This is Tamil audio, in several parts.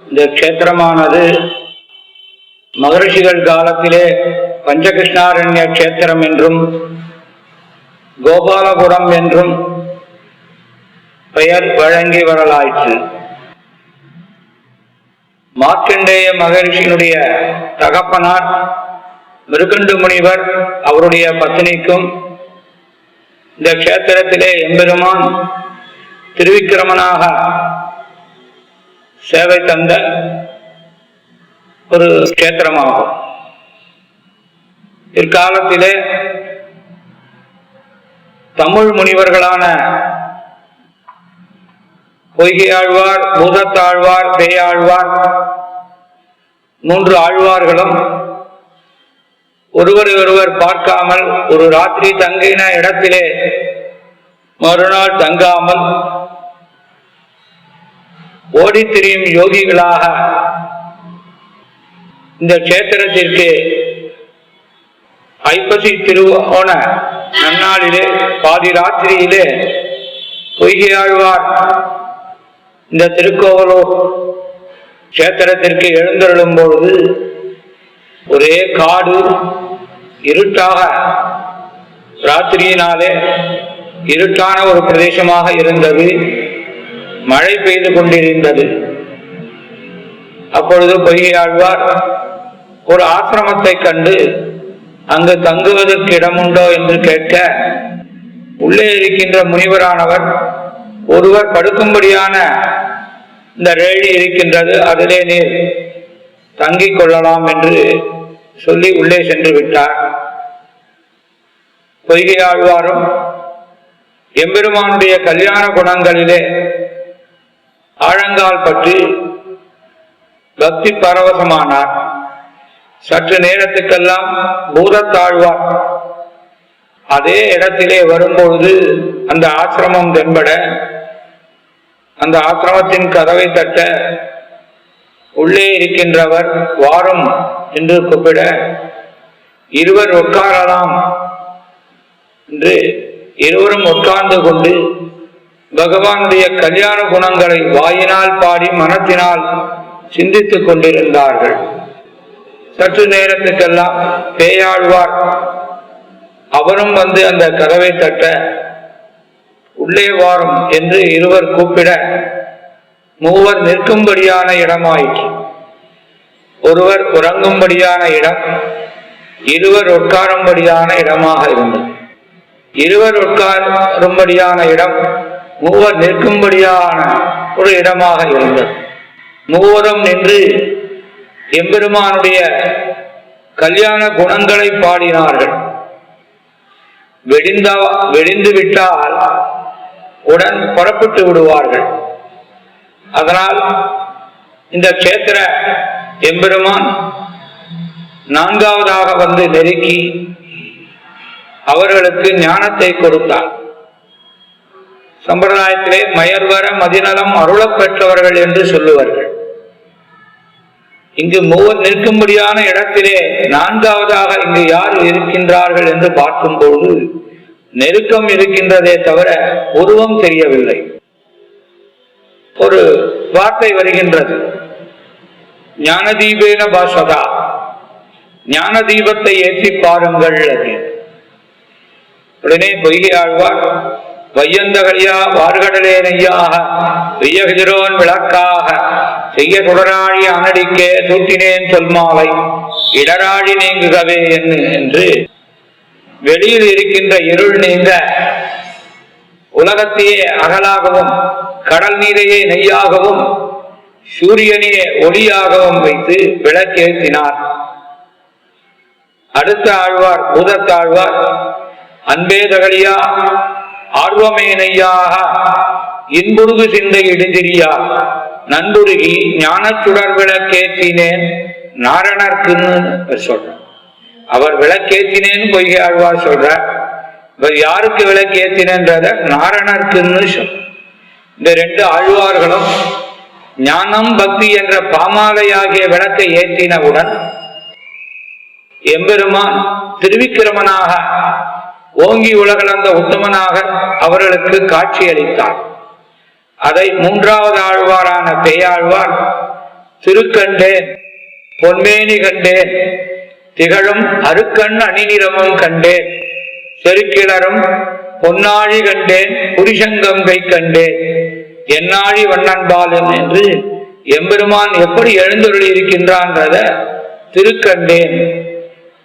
இந்த க்ஷேத்திரமானது மகரிஷிகள் காலத்திலே பஞ்சகிருஷ்ணாரண்ய க்ஷேத்திரம் என்றும் கோபாலபுரம் என்றும் பெயர் வழங்கி வரலாயிற்று. மார்க்கண்டேய மகரிஷியினுடைய தகப்பனார் மிருகண்டு முனிவர் அவருடைய பத்னிக்கும் இந்த க்ஷேத்திரத்திலே எம்பெருமான் திருவிக்கிரமனாக சேவை தந்த ஒரு க்ஷேத்திரமாகும். இக்காலத்திலே தமிழ் முனிவர்களான பொய்கையாழ்வார், பூதத்தாழ்வார், பேயாழ்வார், 3 ஆழ்வார்களும் ஒருவரை ஒருவர் பார்க்காமல் ஒரு ராத்திரி தங்கின இடத்திலே மறுநாள் தங்காமல் ஓடித் திரியும் யோகிகளாக இந்த க்ஷேத்திரத்திற்கு ஐப்பசி திருவோண நன்னாளிலே பாதி ராத்திரியிலே பொய்கையாழ்வார் இந்த திருக்கோவலூர் க்ஷேத்திரத்திற்கு எழுந்தருளும் பொழுது ஒரே காடு, இருட்டாக, ராத்திரியினாலே இருட்டான ஒரு பிரதேசமாக இருந்தது. மழை பெய்து கொண்டிருந்தது. அப்பொழுது பொய்கையாழ்வார் ஒரு ஆசிரமத்தை கண்டு அங்கு தங்குவதற்கு இடமுண்டோ என்று கேட்க, உள்ளே இருக்கின்ற முனிவரானவர் ஒருவர் படுக்கும்படியான இந்த ரேழி இருக்கின்றது, அதிலே நீர் தங்கிக் கொள்ளலாம் என்று சொல்லி உள்ளே சென்று விட்டார். பொய்கையாழ்வாரும் எம்பெருமானுடைய கல்யாண குணங்களிலே ஆழங்கால் பற்றி பக்தி பரவசமானார். சற்று நேரத்துக்கெல்லாம் பூதத்தாழ்வார் அதே இடத்திலே வரும்பொழுது அந்த ஆசிரமம் தென்பட அந்த ஆசிரமத்தின் கதவை தட்ட உள்ளே இருக்கின்றவர் வாரும் என்று கூப்பிட, இருவர் உட்காரலாம் என்று இருவரும் உட்கார்ந்து கொண்டு பகவானுடைய கல்யாண குணங்களை வாயினால் பாடி மனத்தினால் சிந்தித்துக் கொண்டிருந்தார்கள். சற்று நேரத்துக்கெல்லாம் பேயாழ்வார் அவரும் வந்து அந்த கதவை தட்ட உள்ளே வாரும் என்று இருவர் கூப்பிட, மூவர் நிற்கும்படியான இடமாயிற்று. ஒருவர் உறங்கும்படியான இடம், இருவர் உட்காரும்படியான இடமாக இருந்தது. இருவர் உட்காரும்படியான இடம் மூவர் நிற்கும்படியான ஒரு இடமாக இருந்தது. மூவரும் நின்று எம்பெருமானுடைய கல்யாண குணங்களை பாடினார்கள். வெடிந்து விட்டால் உடன் புறப்பட்டு விடுவார்கள். அதனால் இந்த க்ஷேத்திர எம்பெருமான் 4வதாக வந்து நெருக்கி அவர்களுக்கு ஞானத்தை கொடுத்தார். சம்பிரதாயத்திலே மயர்வர மதிநலம் அருளப் பெற்றவர்கள் என்று சொல்லுவார்கள். இங்கு மூவர் நிற்கும்படியான இடத்திலே 4வதாக இங்கு யார் இருக்கின்றார்கள் என்று பார்க்கும்போது நெருக்கம் இருக்கின்றதே தவிர உருவம் தெரியவில்லை. ஒரு வார்த்தை வருகின்றது, ஞான தீபேன பாஷதா, ஞான தீபத்தை ஏற்றி பாருங்கள். உடனே பொய்கையாழ்வார் வையந்தகலியா வார்கடலே நெய்யாக வெய்யகிரோன் விளக்காக செய்ய குடராழி அனடிக்கே சூட்டினேன் சொல்மாலை இடராழி நீங்குகவே என்று வெளியில் இருக்கின்ற இருள் நீங்க உலகத்தையே அகலாகவும் கடல் நீரையே நெய்யாகவும் சூரியனையே ஒளியாகவும் வைத்து விளக்கேற்றினார். அடுத்த ஆழ்வார் பூதத்தாழ்வார் அன்பே தகலியா ஆர்வமே நெய்யாக இன்புருகு சிந்தை இடுதிரியா நண்புருகி ஞான சுடர் விளக்கேற்றினேன் நாரணர்க்குன்னு சொல்ற. அவர் விளக்கேற்றினேன்னு பொய்கை ஆழ்வார் சொல்ற. இவர் யாருக்கு விளக்கேற்றினன்றத நாரணர்க்குன்னு சொல்ற. இந்த 2 ஆழ்வார்களும் ஞானம் பக்தி என்ற பாமாலையாகிய விளக்கை ஏற்றினவுடன் எம்பெருமான் திருவிக்கிரமனாக ஓங்கி உலகளந்த உத்தமனாக அவர்களுக்கு காட்சி அளித்தார். அதை 3வது ஆழ்வாரான பேயாழ்வார் திருக்கண்டேன் பொன்மேனி கண்டேன், திகழும் அருக்கண் அணிநிறமும் கண்டேன், செருக்கிளரும் பொன்னாழி கண்டேன், புரிசங்கம் கை கண்டேன், என்னாழி வண்ணன்பாலன் என்று எம்பெருமான் எப்படி எழுந்தருளி இருக்கின்றான்றத திருக்கண்டேன்.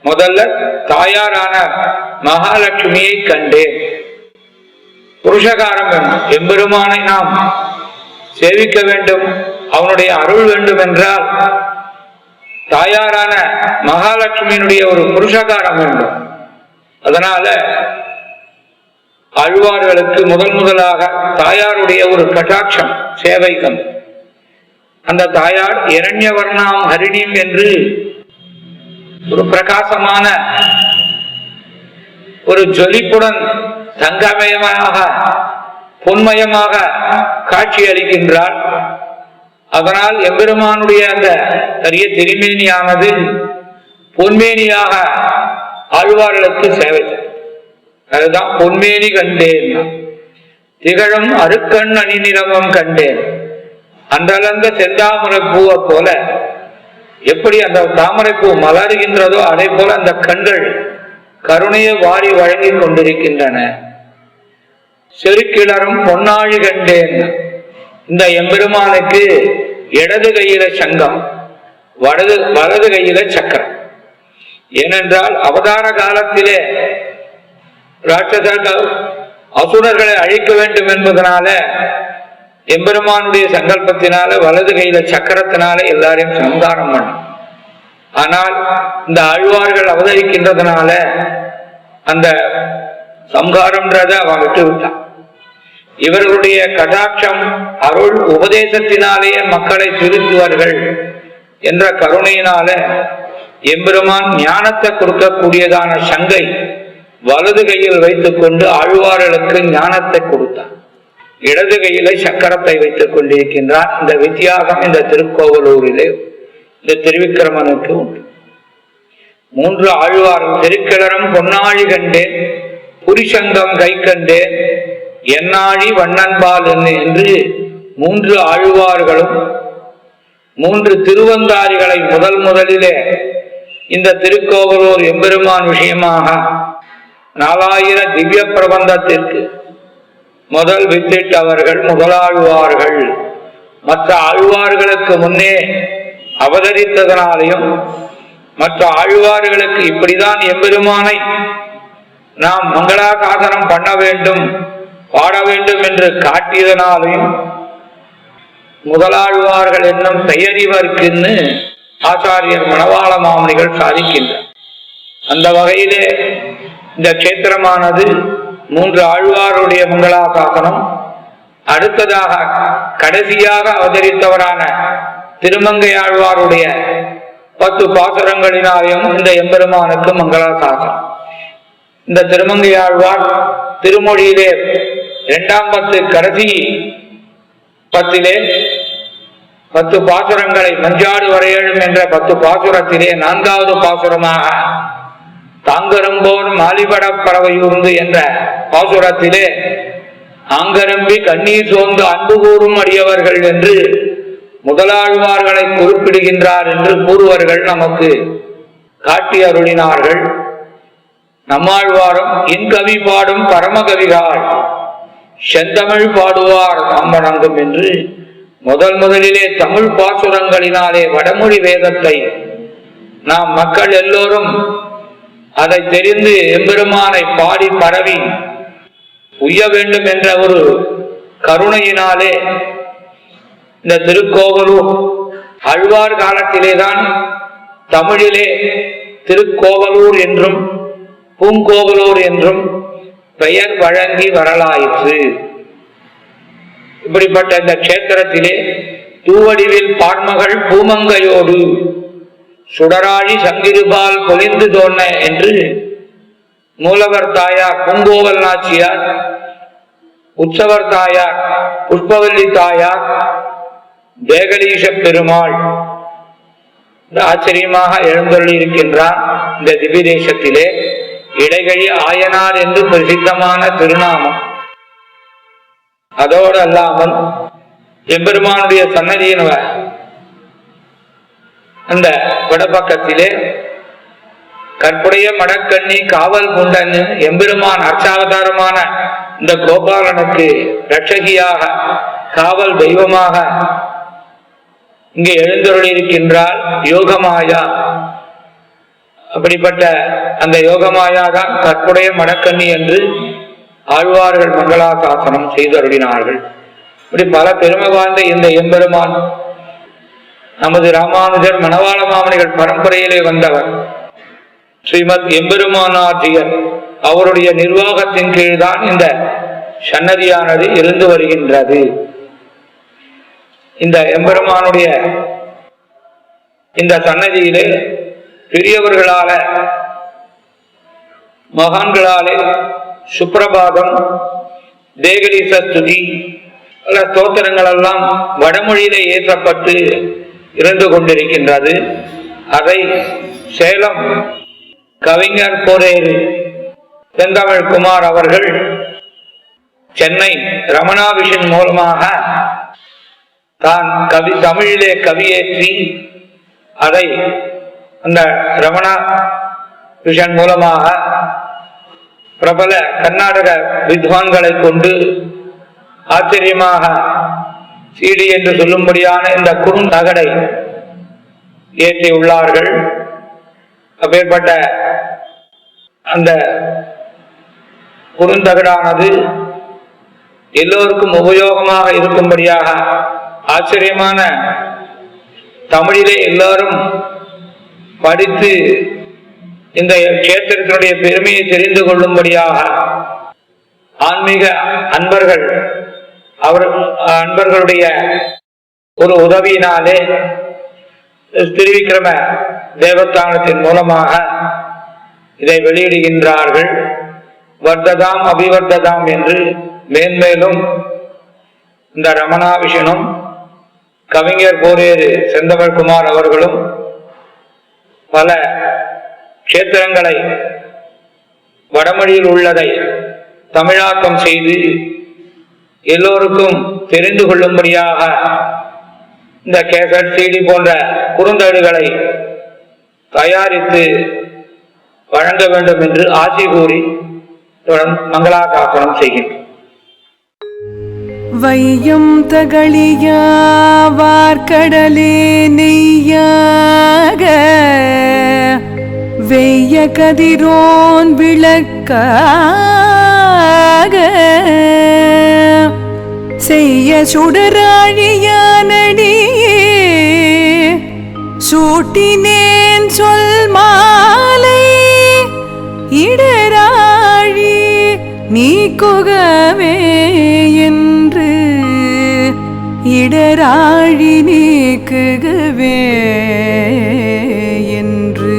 முதல்ல தாயாரான மகாலட்சுமியை கண்டேன். புருஷகாரம் வேணும். எம்பெருமானை நாம் சேவிக்க வேண்டும், அவனுடைய அருள் வேண்டும் என்றால் தாயாரான மகாலட்சுமியினுடைய ஒரு புருஷகாரம் வேண்டும். அதனால ஆழ்வார்களுக்கு முதலாக தாயாருடைய ஒரு கட்டாட்சம் சேவை தந்து, அந்த தாயார் இரண்யவர்ணாம் ஹரிணிம் என்று ஒரு பிரகாசமான ஒரு ஜொலிப்புடன் தங்கமயமாக பொன்மயமாக காட்சி அளிக்கின்றார். அதனால் எம்பெருமானுடைய அந்த பெரிய திருமேனியானது பொன்மேனியாக ஆழ்வார்களுக்கு சேவை. அதுதான் பொன்மேனி கண்டேன், திகழும் அருக்கண் அணிநிறமும் கண்டேன். அன்றளந்த செந்தாமரை பூவை போல எப்படி அந்த தாமரைப்பூ மலர்கின்றதோ அதே போல அந்த கண்கள் கருணையை வாரி வழங்கி கொண்டிருக்கின்றன. செருக்கிளரும் பொன்னாழி கண்டேன். இந்த எம்பெருமானுக்கு இடது கையில சங்கம், வலது கையில சக்கரம். ஏனென்றால் அவதார காலத்திலே ராட்சசர்கள் அசுரர்களை அழிக்க வேண்டும் என்பதனால எம்பெருமானுடைய சங்கல்பத்தினால வலது கையில சக்கரத்தினால எல்லாரையும் சம்ஹாரம் பண்ணும். ஆனால் இந்த ஆழ்வார்கள் அவதரிக்கின்றதுனால அந்த சம்ஹாரம்ன்றத அவன் விட்டு விட்டான். இவர்களுடைய கடாட்சம் அருள் உபதேசத்தினாலேயே மக்களை திருத்துவார்கள் என்ற கருணையினால எம்பெருமான் ஞானத்தை கொடுக்கக்கூடியதான சங்கை வலது கையில் வைத்துக் கொண்டு ஆழ்வார்களுக்கு ஞானத்தை கொடுத்தான். இடது கையில சக்கரத்தை வைத்துக் கொண்டிருக்கின்றான். இந்த வித்தியாசம் இந்த திருக்கோவலூரிலே இந்த திருவிக்கிரமனுக்கு உண்டு. 3 ஆழ்வார்கள் திருக்கிளரும் பொன்னாழி கண்டேன், புரிசங்கம் கை கண்டேன், என்னாழி வண்ணன்பால் என்று 3 ஆழ்வார்களும் 3 திருவந்தாரிகளை முதலிலே இந்த திருக்கோவலூர் எம்பெருமான் விஷயமாக 4000 திவ்ய பிரபந்தத்திற்கு முதல் வித்திட்டவர்கள் முதலாழ்வார்கள். மற்ற ஆழ்வார்களுக்கு முன்னே அவதரித்ததனாலையும் மற்ற ஆழ்வார்களுக்கு இப்படிதான் எம்பெருமானை நாம் மங்களாசாசனம் பண்ண வேண்டும் பாட வேண்டும் என்று காட்டியதனாலையும் முதலாழ்வார்கள் என்னும் பெயரிவர்க்குன்னு ஆச்சாரியர் மணவாள மாமணிகள் சாதிக்கின்றார். அந்த வகையிலே இந்த கஷேத்திரமானது 3 ஆழ்வாருடைய மங்களாசாசனம், அடுத்ததாக கடைசியாக அவதரித்தவரான திருமங்கை ஆழ்வாருடைய 10 பாசுரங்களினாலையும் இந்த எம்பெருமானுக்கு மங்களாசாசனம். இந்த திருமங்கை ஆழ்வார் திருமொழியிலே 2ஆம் 10 கடைசி 10 10 பாசுரங்களை மஞ்சாடு வரையழும் என்ற 10 பாசுரத்திலே 4வது பாசுரமாக தாங்கரும்போர் மாலிபட பறவையூர்ந்து என்ற பாசுரத்திலே ஆங்கரம்பி கண்ணீர் சோர்ந்து அன்பு கூறும் அடியவர்கள் என்று முதலாழ்வார்களை குறிப்பிடுகின்றார் என்று கூறுவர்கள் நமக்கு காட்டி அருளினார்கள். நம்மாழ்வாரும் இன்கவி பாடும் பரமகவிகார் செந்தமிழ் பாடுவார் அம்பனங்கும் என்று முதலிலே தமிழ் பாசுரங்களினாலே வடமொழி வேதத்தை நாம் மக்கள் எல்லோரும் அதை தெரிந்து எம்பெருமானை பாடி பரவி உய்ய வேண்டும் என்ற ஒரு கருணையினாலே இந்த திருக்கோவலூர் ஆழ்வார் காலத்திலேதான் தமிழிலே திருக்கோவலூர் என்றும் பூங்கோவலூர் என்றும் பெயர் வழங்கி வரலாயிற்று. இப்படிப்பட்ட இந்த கஷேத்திரத்திலே தூவடிவில் பார்மகள் பூமங்கையோடு சுடராழி சங்கிருபால் பொலிந்து தோன்ன என்று மூலவர் தாயார் பூங்கோவல் நாச்சியார், உற்சவர் தாயார் புஷ்பவல்லி தாயார், தேகலீஷ பெருமாள் ஆச்சரியமாக எழுந்தருளி இருக்கின்றார். இந்த திவ்ய தேசத்திலே இடைகழி ஆயனார் என்று பிரசித்தமான திருநாமம். அதோடு அல்லாமல் எம்பெருமானுடைய சன்னதியின் அந்த வடபக்கத்திலே கற்புடைய மடக்கண்ணி காவல் குண்டன் எம்பெருமான் அர்ச்சாவதாரமான இந்த கோபாலனுக்கு ரட்சகியாக காவல் தெய்வமாக இங்கே எழுந்தருளியிருக்கின்றாள் யோகமாயா. அப்படிப்பட்ட அந்த யோகமாயா தான் கற்புடைய மடக்கண்ணி என்று ஆழ்வார்கள் மங்களாசாசனம் செய்தருளினார்கள். இப்படி பல பெருமை வாழ்ந்த இந்த எம்பெருமான் நமது ராமானுஜர் மணவாள மாமனிகள் பரம்பரையிலே வந்தவர். ஸ்ரீமத் எம்பெருமானார்ஜியர் அவருடைய நிர்வாகத்தின் கீழ்தான் இந்த சன்னதியானது இருந்து வருகின்றது. இந்த எம்பெருமானுடைய இந்த சன்னதியிலே பெரியவர்களால மகான்களாலே சுப்பிரபாதம், தேகலீச ஸ்துதி ஸ்தோத்திரங்கள் எல்லாம் வடமொழியிலே ஏற்றப்பட்டு இருந்து கொண்டிருக்கின்றது. அதை சேலம் கவிஞர் போரேறு செந்தமிழ்குமார் அவர்கள் சென்னை ரமணா விஷன் மூலமாக தான் தமிழிலே கவியேற்றி அதை அந்த ரமணா விஷன் மூலமாக பிரபல கர்நாடக வித்வான்களை கொண்டு ஆச்சரியமாக சீடி என்று சொல்லும்படியான இந்த குறுந்தகடை ஏற்றியுள்ளார்கள். அப்பேற்பட்ட அந்த குறுந்தகடானது எல்லோருக்கும் உபயோகமாக இருக்கும்படியாக ஆச்சரியமான தமிழிலே எல்லாரும் படித்து இந்த கேத்திரத்தினுடைய பெருமையை தெரிந்து கொள்ளும்படியாக ஆன்மீக அன்பர்கள் அன்பர்களுடைய ஒரு உதவியினாலே திருவிக்கிரம தேவஸ்தானத்தின் மூலமாக இதை வெளியிடுகின்றார்கள். வர்த்ததாம் அபிவர்த்ததாம் என்று மேன்மேலும் இந்த ரமணா விஷனும் கவிஞர் போரேறு செந்தமிழ்குமார் அவர்களும் பல கஷேத்திரங்களை வடமொழியில் உள்ளதை தமிழாக்கம் செய்து எல்லோருக்கும் தெரிந்து கொள்ளும்படியாக இந்த கேசட் சிடி போன்ற குறுந்தகடுகளை தயாரித்து வழங்க வேண்டும் என்று ஆசி கூறி மங்களாசாசனம் செய்கின்றோம். வையம் தகளியா வார்க்கடலே நெய்யாக வெய்ய கதிரோன் விளக்காக செய்ய சுடராழியானடி சூட்டினேன் சொல் மாலை இடராழி நீக்குகவே என்று இடராழி நீக்குகவே என்று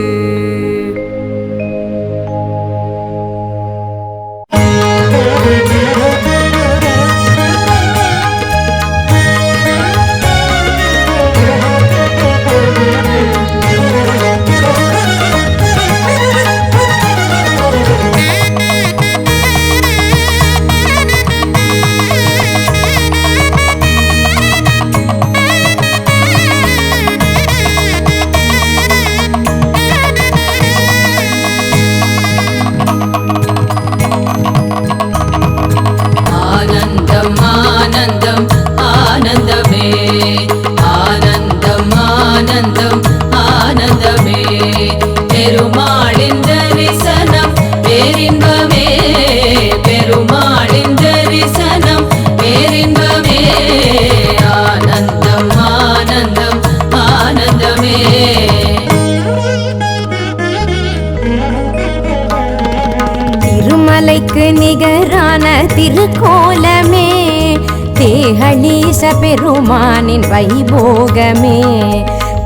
நிகரான திருக்கோலமே தேகலீச பெருமானின் வைபோகமே.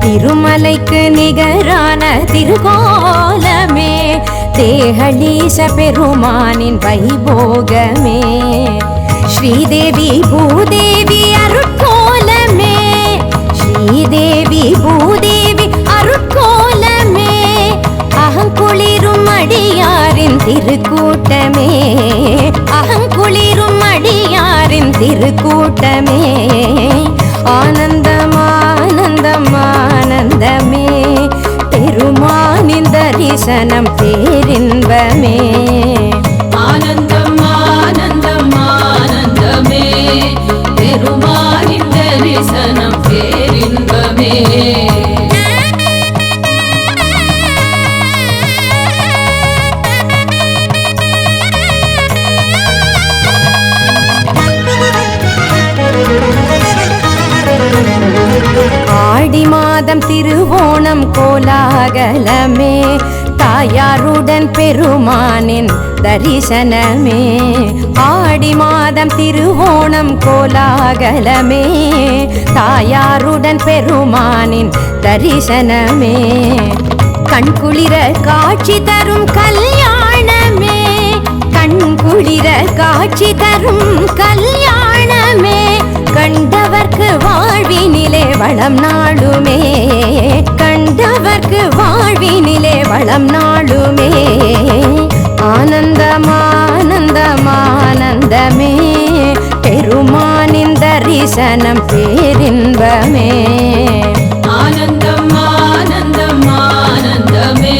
திருமலைக்கு நிகரான திருக்கோலமே தேகலீச பெருமானின் வைபோகமே. ஸ்ரீதேவி பூதேவி அருட்கோலமே ஸ்ரீதேவி பூதேவி அருட்கோலமே. அகங்குளிரும் அடியாரின் திருக்கூட்டமே அகங்குளிரும் அடியாரின் திருக்கூட்டமே. ஆனந்தம் ஆனந்தம் ஆனந்தமே. தரிசனம் பேரின்பமே. ஆனந்தம் ஆனந்தம் ஆனந்தமே, பெருமானின் தரிசனம் பேரின்பமே. ஆடி மாதம் திருவோணம் கோலாகலமே, தாயாருடன் பெருமானின் தரிசனமே. ஆடி மாதம் திருவோணம் கோலாகலமே, தாயாருடன் பெருமானின் தரிசனமே. கண்குளிர காட்சி தரும் கல்யாணமே, கண்குளிர காட்சி தரும் கல்யாணமே. கண்டவர்க்கு வாழ்வினிலே வளம் நாளுமே, கண்டவர்க்கு வாழ்வினிலே வளம் நாளுமே. ஆனந்தம் ஆனந்தம் ஆனந்தமே, பெருமானின் தரிசனம் பேரின்பமே. ஆனந்தம் ஆனந்தம் ஆனந்தமே,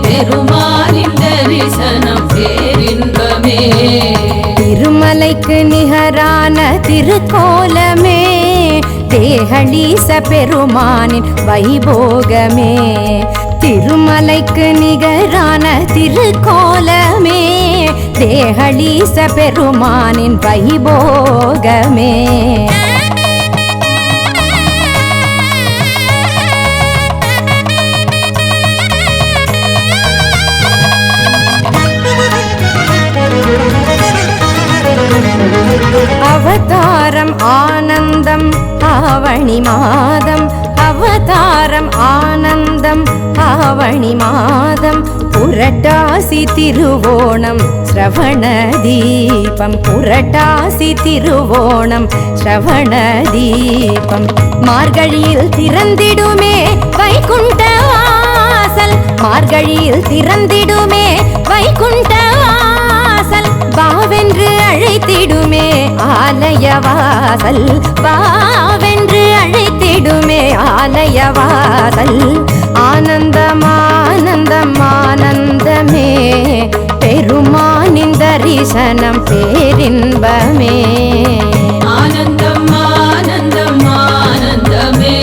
பெருமானின் தரிசனம் பேரின்பமே. திருமலைக்கு நிகரான திருக்கோலமே, தேகலீச பெருமானின் வைபோகமே. திருமலைக்கு நிகரான திருக்கோலமே, தேகலீச பெருமானின் வைபோகமே. அவதாரம் ஆனந்தம் ஆவணி மாதம், அவதாரம் ஆனந்தம் ஆவணி மாதம். புரட்டாசி திருவோணம் ஸ்ரவண தீபம், புரட்டாசி திருவோணம் ஸ்ரவண தீபம். மார்கழியில் திறந்திடுமே வைகுண்ட வாசல், மார்கழியில் திறந்திடுமே வைகுண்ட வாசல். வாவென்று அழைத்திடுமே ஆலயவாசல், வாவென்று அழைத்திடுமே ஆலயவாசல். ஆனந்தம் ஆனந்தம் ஆனந்தமே, பெருமானின் தரிசனம் பேரின்பமே. ஆனந்தம் ஆனந்தம் ஆனந்தமே,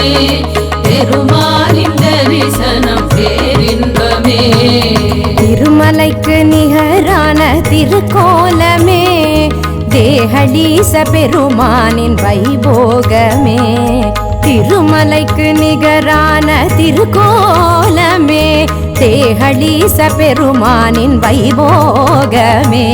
பெருமானின் தரிசனம் பேரின்பமே. திருமலைக்கு நிகரான திருக்கோலமே, தேகலீச பெருமானின் வைபோகமே. திருமலைக்கு நிகரான திருக்கோலமே, தேகலீச பெருமானின் வைபோகமே.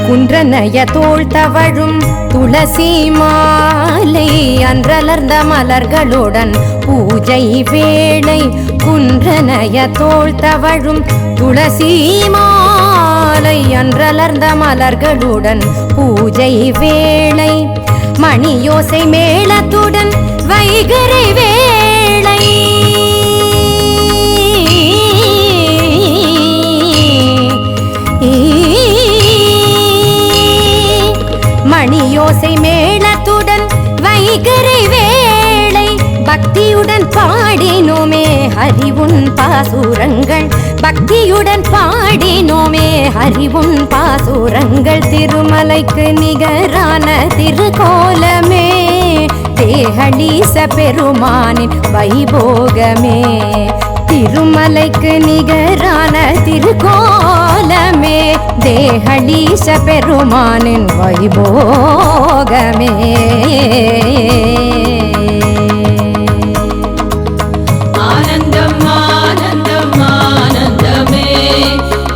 குன்றனைய தோள் தவழும் துளசி மாலை, அன்றலர்ந்த மலர்களுடன் பூஜை வேளை. குன்றனைய தோள் தவழும் துளசி மாலை, அன்றலர்ந்த மலர்களுடன் பூஜை வேளை. மணியோசை மேளத்துடன் வைகரை வேளை, மணியோசை மேளத்துடன் வைகரை வேளை. பக்தியுடன் பாடினோமே ஹரிவுன் பாசுரங்கள், பக்தியுடன் பாடினோமே ஹரிவுன் பாசுரங்கள். திருமலைக்கு நிகரான திருக்கோலமே, தேகலீச பெருமானின் வைபோகமே. திருமலைக்கு நிகரான திருக்கோலமே, தேகலீச பெருமானின் வைபோகமே. ஆனந்தம் ஆனந்தம் ஆனந்தமே,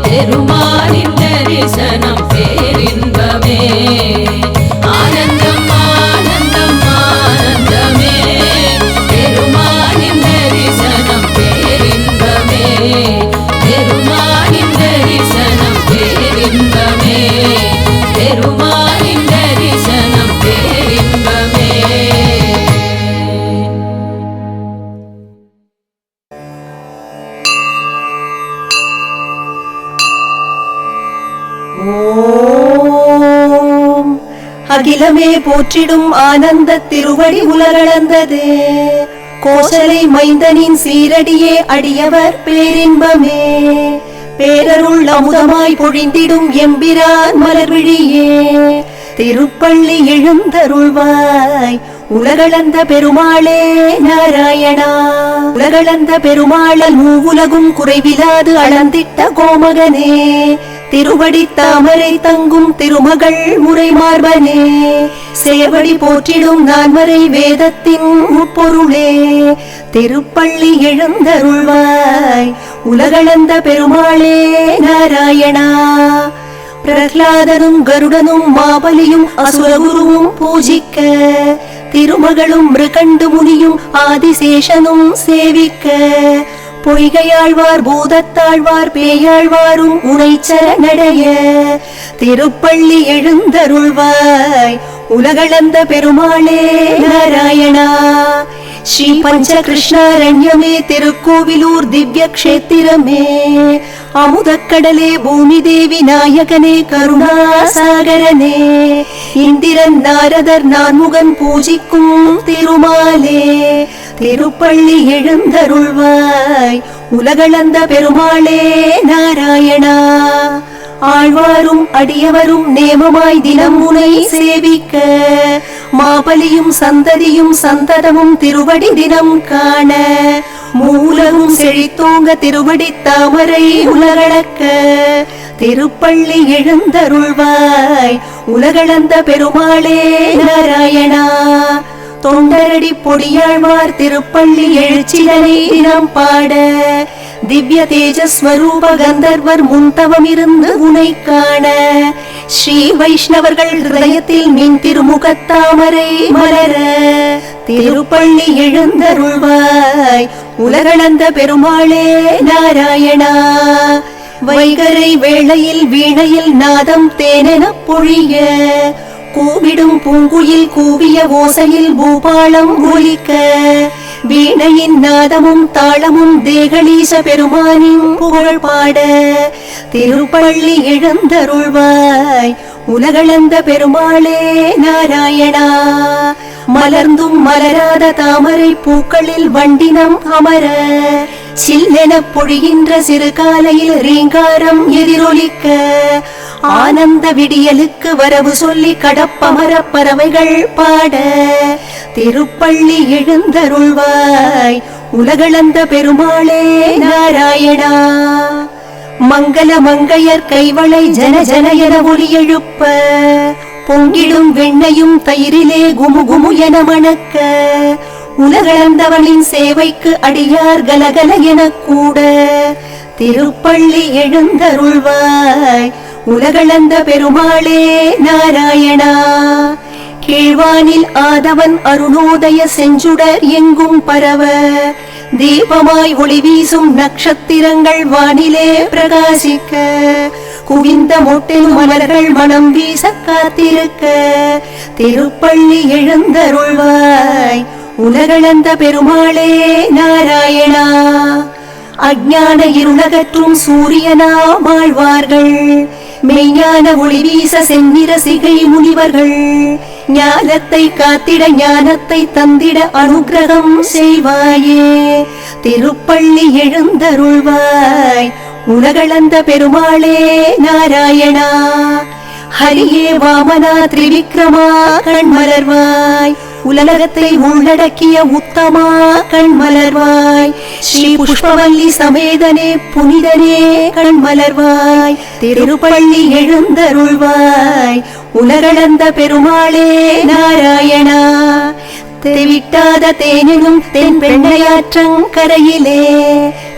பெருமானின் தரிசனம் பேரின்பமே. ஆனந்தம் ஆனந்தம் ஆனந்தமே, பெருமானின் தரிசனம் பேரின்பமே. பெருமானின் தரிசனம் பேரின்பமே. ஓம் அகிலமே போற்றிடும் ஆனந்த திருவடி உலகளந்தது. கோசலை மைந்தனின் சீரடியே அடியவர் பேரின்பமே. பேரருள் அமுதமாய் பொழிந்திடும் எம்பிரான் மலர்விழியே. திருப்பள்ளி எழுந்தருள்வாய் உலகளந்த பெருமாளே நாராயணா. உலகளந்த பெருமாளல் மூவுலகும் குறைவிலாது அளந்திட்ட கோமகனே. திருவடி தாமரை தங்கும் திருமகள் முறை மார்பனே. சேவடி போற்றிடும் நான்மறை வேதத்தின் உட்பொருளே. திருப்பள்ளி எழுந்தருள்வாய் உலகளந்த பெருமாளே நாராயணா. பிரகலாதனும் கருடனும் மாபலியும் அசுரகுருவும் பூஜிக்க. திருமகளும் மிருகண்டு முனியும் ஆதிசேஷனும் சேவிக்க. பொய்கையாழ்வார் பூதத்தாழ்வார் பேயாழ்வாரும் உனைச்சர நடைய. திருப்பள்ளி எழுந்தருள்வாய் உலகளந்த பெருமாளே நாராயணா. ஸ்ரீ பஞ்ச கிருஷ்ணாரண்யமே திருக்கோவிலூர் திவ்ய கஷேத்திரமே. அமுதக்கடலே பூமி தேவி நாயகனே கருணாசாகரனே. இந்திரன் நாரதர் நான்முகன் பூஜிக்கும் திருமாலே. திருப்பள்ளி எழுந்தருள்வாய் உலகளந்த பெருமாளே நாராயணா. ஆழ்வாரும் அடியவரும் நேமமாய் தினம் முனை சேவிக்க. மாபலியும் சந்ததியும் சந்ததமும் திருவடி தினம் காண. மூலகும் செழித்தோங்க திருவடி தாமரை உலகளக்க. திருப்பள்ளி எழுந்தருள்வாய் உலகளந்த பெருமாளே நாராயணா. தொண்டரடி பொடியாழ்வார் திருப்பள்ளி எழுச்சிதனை தினம் பாட. திவ்ய தேஜஸ்வரூப கந்தர்வர் முன்தவம் இருந்து உனை காண. ஸ்ரீ வைஷ்ணவர்கள் ஹிருதயத்தில் மின் திருமுகத்தாமரை மலர. திருப்பள்ளி எழுந்தருள்வாய் உலகளந்த பெருமாளே நாராயணா. வைகரை வேளையில் வீணையில் நாதம் தேனென பொழிய. கூவிடும் பூங்குயில் கூவிய ஓசையில் பூபாலம் ஒலிக்க. வீணையின் நாதமும் தாளமும் தேகலீச பெருமானின் புகழ் பாட. திருப்பள்ளி எழுந்தருள்வாய் உலகளந்த பெருமாளே நாராயணா. மலர்ந்தும் மலராத தாமரை பூக்களில் வண்டினம் அமர. சில்லென பொழிகின்ற சிறு காலையில் ரீங்காரம் எதிரொலிக்க. ஆனந்த விடியலுக்கு வரவு சொல்லி கடப்பமர பறவைகள் பாட. திருப்பள்ளி எழுந்தருள்வாய் உலகளந்த பெருமாளே நாராயணா. மங்கள மங்கையர் கைவளை ஜன ஜன என ஒலி எழுப்ப. பொங்கிடும் வெண்ணையும் தயிரிலே குமுகுமு என மணக்க. உலகளந்தவனின் சேவைக்கு அடியார் கலகல என கூட. திருப்பள்ளி எழுந்தருள்வாய் உலகளந்த பெருமாளே நாராயணா. கீழ்வானில் ஆதவன் அருணோதய செஞ்சுடர் எங்கும் பரவ. தீபமாய் ஒளி வீசும் நட்சத்திரங்கள் வானிலே பிரகாசிக்க. குவிந்த மொட்டில் மலர்கள் மனம் வீச காத்திருக்க. திருப்பள்ளி எழுந்தருள்வாய் உலகளந்த பெருமாளே நாராயணா. அஞ்ஞான இருளகற்றும் சூரியனா வாழ்வார்கள். மெய்ஞான ஒளி வீச செந்நிற சிகை முனிவர்கள். ஞானத்தை காத்திட ஞானத்தை தந்திட அனுக்கிரகம் செய்வாயே. திருப்பள்ளி எழுந்தருள்வாய் உலகளந்த பெருமாளே நாராயணா. ஹரியே வாமனா திரிவிக்ரமா கண்மலர்வாய். உலகத்தை உள்ளடக்கிய உத்தமா கண்மலர்வாய். ஸ்ரீ புஷ்பவல்லி சமேதனே புனிதனே கண்மலர்வாய். திருப்பள்ளி எழுந்தருள்வாய் உலகளந்த பெருமாளே நாராயணா. தெவிட்டாத தேனினும் தென் பெண்ணையாற்றங்கரையிலே.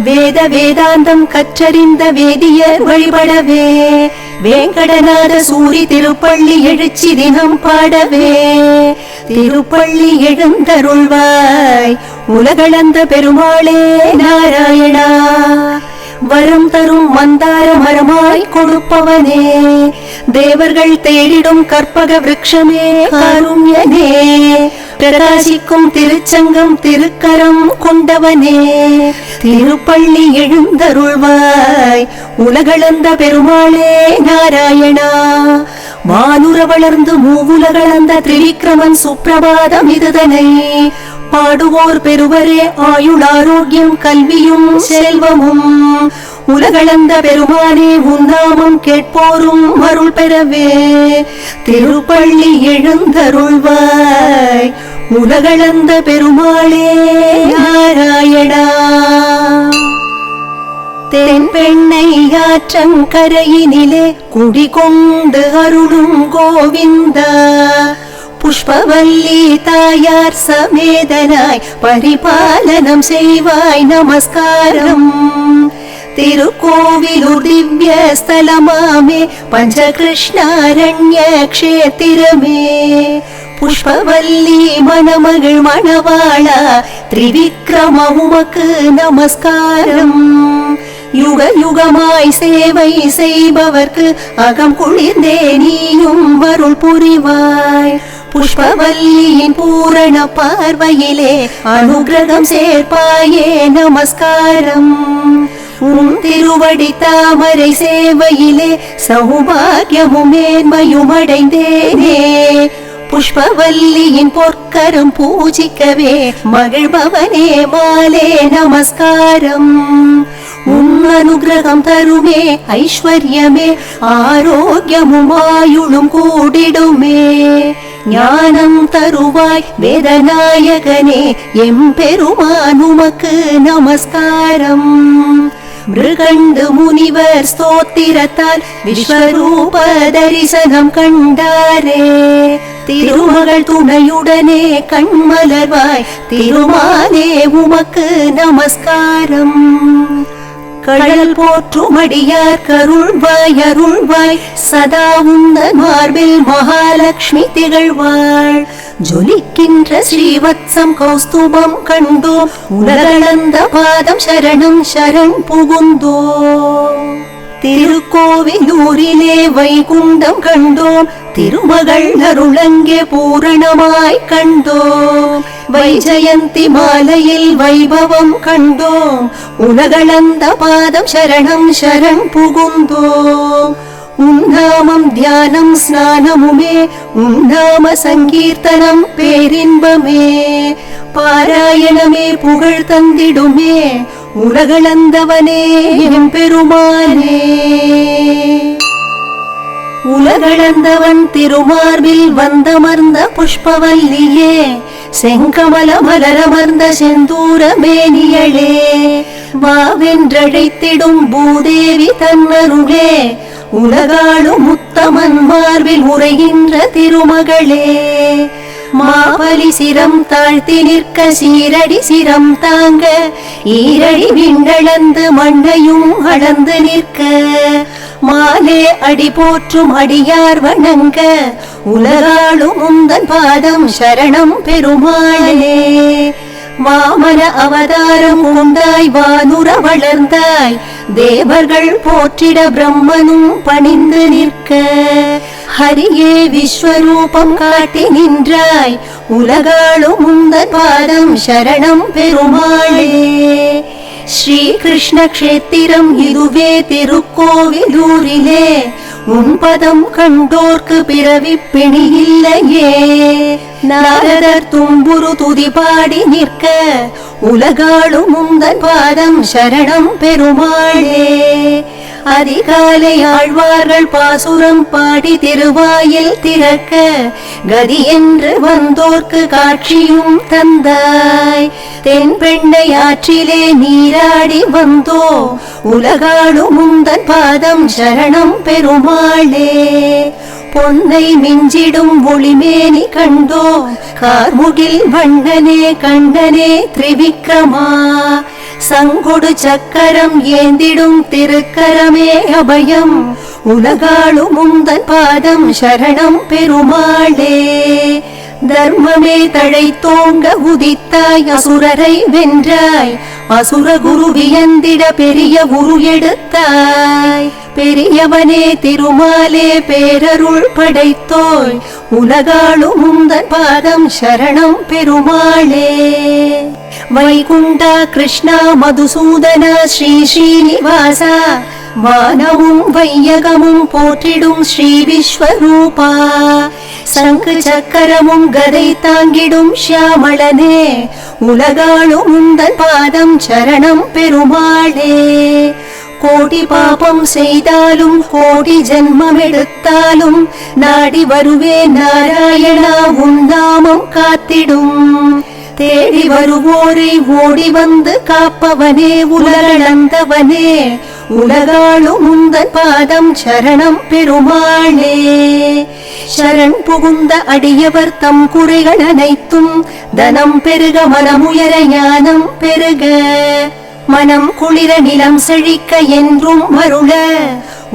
வேத வேதாந்தம் கற்றறிந்த வேதியர் வழிபடவே. வேங்கடநாத சூரி திருப்பள்ளி எழுச்சி தினம் பாடவே. திருப்பள்ளி எழுந்தருள்வாய் உலகளந்த பெருமாளே நாராயணா. வரம் தரும் மந்தார மரமாய் கொடுப்பவனே. தேவர்கள் தேடிடும் கற்பக விருட்சமே காருண்யனே. பிரகாசிக்கும் திருச்சங்கம் திருக்கரம் கொண்டவனே, திருப்பள்ளி எழுந்தருள்வாய் உலகளந்த பெருமாளே நாராயணா. வானுர வளர்ந்து மூவுலகளந்த திரிவிக்ரமன் சுப்பிரபாதம் இதுதனை பாடுவோர் பெருவரே ஆயுள் ஆரோக்கியம் கல்வியும் செல்வமும். உலகளந்த பெருமானே உன்னாமம் கேட்போரும் அருள் பெறவே, திருப்பள்ளி எழுந்தருள்வாய் உலகளந்த பெருமாளே நாராயணா. தென்பெண்ணை ஆற்றங்கரையினிலே குடிகொண்டு அருளும் கோவிந்தா, புஷ்பவல்லி தாயார் சமேதனாய் பரிபாலனம் செய்வாய் நமஸ்காரம். திருக்கோவிலூர் திவ்ய ஸ்தலமாமே பஞ்சகிருஷ்ணாரண்ய க்ஷேத்திரமே, புஷ்பவல்லி மணமகள் மணவாளா திரிவிக்ரம உமக்கு நமஸ்காரம். யுக யுகமாய் சேவை செய்பவர்க்கு அகம் குளிர்ந்தே நீயும் அருள் புரிவாய். புஷ்பவல்லியின் பூரண பார்வையிலே அனுகிரகம் சேர்ப்பாயே நமஸ்காரம். உன் திருவடி தாமரை சேவையிலே சௌபாகியமும் மேன்மையும் அடைந்தேனே, புஷ்பவல்லியின் பொற்கரம் பூஜிக்கவே மகிழ்பவனே மாலே நமஸ்காரம். உன் அனுகிரகம் தருமே ஐஸ்வர்யமே ஆரோக்கியமும் ஆயுளும் கூடிடுமே, ஞானம் தருவாய் வேதநாயகனே எம்பெருமான் உமக்கு நமஸ்காரம். மிருகண்டு முனிவர் ஸ்தோத்திரத்தால் விஸ்வரூப தரிசனம் கண்டாரே, திருமகள் துணையுடனே கண்மலர்வாய் திருமாலே உமக்கு நமஸ்காரம். கடல் போற்றும் அடியார் கருள்வாய் அருள்வாய் சதா உந்தன் மார்பில் மகாலட்சுமி திகழ்வாள். ஜொலிக்கின்ற ஸ்ரீவத்சம் கௌஸ்துபம் கண்டோம், உலகளந்த பாதம் சரணம் சரண் புகுந்தோம். திருக்கோவிலூரிலே வைகுண்டம் கண்டோம், திருமகள் அருளங்கே பூரணமாய் கண்டோம். வைஜயந்தி மாலையில் வைபவம் கண்டோம், உலகளந்த பாதம் சரணம் சரண் புகுந்தோம். உன்னாமம் தியானம் ஸ்நானமுமே, உன்னாம சங்கீர்த்தனம் பேரின்பமே, பாராயணமே புகழ் தந்திடுமே உலகளந்தவனே எம்பெருமானே. உலகளந்தவன் திருமார்பில் வந்தமர்ந்த புஷ்பவல்லியே, செங்கமல மலரமர்ந்த செந்தூர மேனியளே, வாவென்றழைத்திடும் பூதேவி தன்னருளே, உலகாளும் முத்தமன் மார்பில் உரைகின்ற திருமகளே. மாபலி சிரம் தாழ்த்தி நிற்க சீரடி சிரம் தாங்க, ஈரடி விண்டளந்து மண்ணையும் அளந்து நிற்க, மாலே அடி போற்றும் அடியார் வணங்க, உலகாளும் உந்தன் பாதம் சரணம் பெருமாளே. வாமன அவதாரம் கொண்டாய் வானுர வளர்ந்தாய், தேவர்கள் போற்றிட பிரம்மனும் பணிந்து நிற்க, ஹரியே விஸ்வரூபம் காட்டி நின்றாய், உலகாளும் உந்தன் பாதம் சரணம் பெருமாளே. ஸ்ரீ கிருஷ்ண க்ஷேத்திரம் இதுவே திருக்கோவிலூரிலே, உன் பதம் கண்டோர்க்கு பிறவி பிணி இல்லையே. நாரதர் தும்புரு துதி பாடி நிற்க, உலகாளும் உந்தன் பாதம் சரணம் பெருமாளே. அதிகாலை ஆழ்வார்கள் பாசுரம் பாடி திருவாயில் திறக்க, கதி என்று வந்தோர்க்கு காட்சியும் தந்தாய். தென்பெண்ணை ஆற்றிலே நீராடி வந்தோ, உலகாளும் உந்தன் பாதம் சரணம் பெருமாளே. பொன்னை மிஞ்சிடும் ஒளிமேனி கண்டோ, கார்முகில் வண்ணனே கண்டனே திரிவிக்ரமா, சங்கொடு சக்கரம் ஏந்திடும் திருக்கரமே அபயம், உலகாளும் உந்தன் பாதம் சரணம் பெருமாளே. தர்மமே தழைத்தோங்க உதித்தாய் அசுரரை வென்றாய் அசுர குரு வியந்திட பெரிய உரு எடுத்தாய் பெரியவனே திருமாலே பேரருள் படைத்தோய் உலகாளும் உந்தன் பாதம் சரணம் பெருமாளே வைகுண்டா கிருஷ்ணா மதுசூதனா ஸ்ரீ ஸ்ரீனிவாசா வானமும் வையகமும் போற்றிடும் ஸ்ரீ விஸ்வரூபா சங்கு சக்கரமும் கதை தாங்கிடும் ஷியாமளனே உலகாளும் உந்தன் பாதம் சரணம் பெருமாளே கோடி பாபம் செய்தாலும் கோடி ஜென்மம் எடுத்தாலும் நாடி வருவே நாராயணா உன் நாமம் காத்திடும் தேடி வருவோரை ஓடி வந்து காப்பவனே உலகளந்தவனே உலகாளும் உந்தன் பாதம் சரணம் பெருமாளே சரண் புகுந்த அடியவர் தம் குறைகள் அனைத்தும் தனம் பெருக மனமுயர ஞானம் பெருக மனம் குளிர நிலம் செழிக்க என்றும் அருள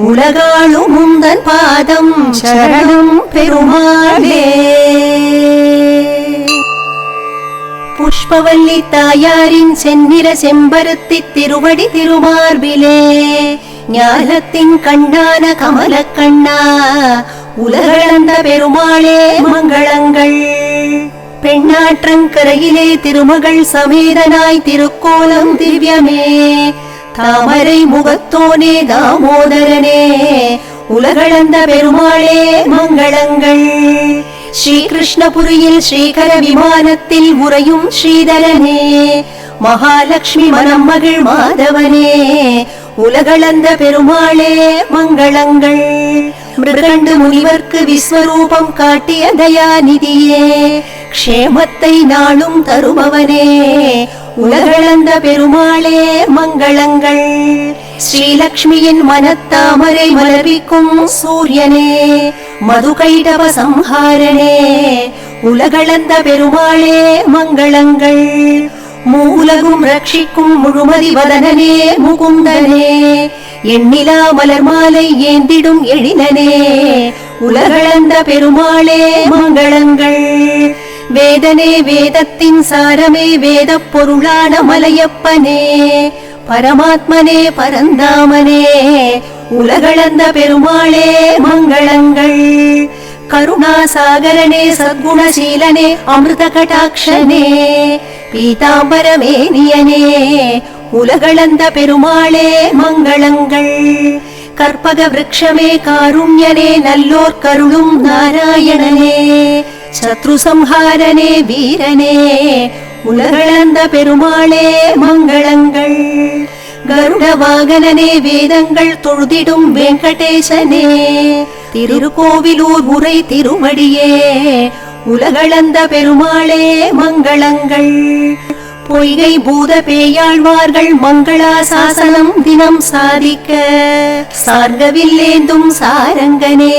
உலகாளும் உந்தன் பாதம் சரணம் பெருமாளே புஷ்பவல்லி தாயாரின் செந்நிற செம்பருத்தி திருவடி திருமார்பிலே ஞானத்தின் கண்ணான கமல கண்ணா உலகளந்த பெருமாளே மங்களங்கள் பெண்ணாற்றங்கரையிலே திருமகள் சமேதனாய் திருக்கோலம் திவ்யமே தாமரை முகத்தோனே தாமோதரனே உலகளந்த பெருமாளே மங்களங்கள் ஸ்ரீகிருஷ்ணபுரியில் ஸ்ரீகர விமானத்தில் உறையும் ஸ்ரீதரனே மகாலட்சுமி மனம் மகிழ் மாதவனே உலகளந்த பெருமாளே மங்களங்கள் மிருகண்டு முனிவர்க்கு விஸ்வரூபம் காட்டிய தயாநிதியே க்ஷேமத்தை நாளும் தருபவனே உலகளந்த பெருமாளே மங்களங்கள் ஸ்ரீலக்ஷ்மியின் மனத்தாமரை மலர்விக்கும் சூரியனே மதுகைடவ சம்ஹாரனே உலகளந்த பெருமாளே மங்களங்கள் மூலகும் ரட்சிக்கும் முழுமதி வதனனே முகுந்தனே எண்ணிலா மலர் மாலை ஏந்திடும் எழிலனே உலகளந்த பெருமாளே மங்களங்கள் வேதனே வேதத்தின் சாரமே வேத பொருளான மலையப்பனே பரமாத்மனே பரந்தாமனே உலகளந்த பெருமாளே மங்களங்கள் கருணாசாகரனே சத்குணசீலனே அமிர்த கடாட்சனே பீதாம்பரமேனியனே உலகளந்த பெருமாளே மங்களங்கள் கற்பக விருட்சமே காருண்யனே நல்லோர் கருளும் நாராயணனே சத்ரு சம்ஹாரனே வீரனே உலகளந்த பெருமாளே மங்களங்கள் கருட வாகனனே வேதங்கள் தொழுதிடும் வெங்கடேசனே திருக்கோவிலூர் உரை திருவடியே உலகளந்த பெருமாளே மங்களங்கள் பொய்கை பூத பேயாழ்வார்கள் மங்களாசாசனம் தினம் சாதிக்க சார்கவில்லேந்தும் சாரங்கனே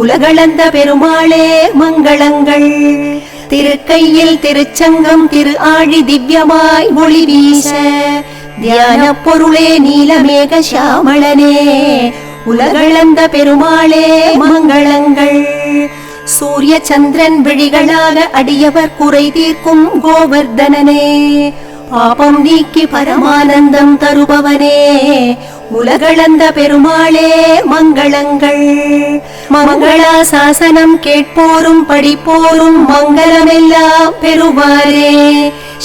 உலகளந்த பெருமாளே மங்களங்கள் திருக்கையில் திருச்சங்கம் திரு ஆழி திவ்யமாய் ஒளி வீச தியான பொருளே நீலமேக சாமளனே உலகளந்த பெருமாளே மங்களங்கள் சூரிய சந்திரன் விழிகளாக அடியவர் குறை தீர்க்கும் கோவர்தனனே பாபம் நீக்கி பரமானந்தம் தருபவனே உலகளந்த பெருமாளே மங்களங்கள் மங்களாசாசனம் கேட்போரும் படிப்போரும் மங்களமெல்லாம் பெறுவாரே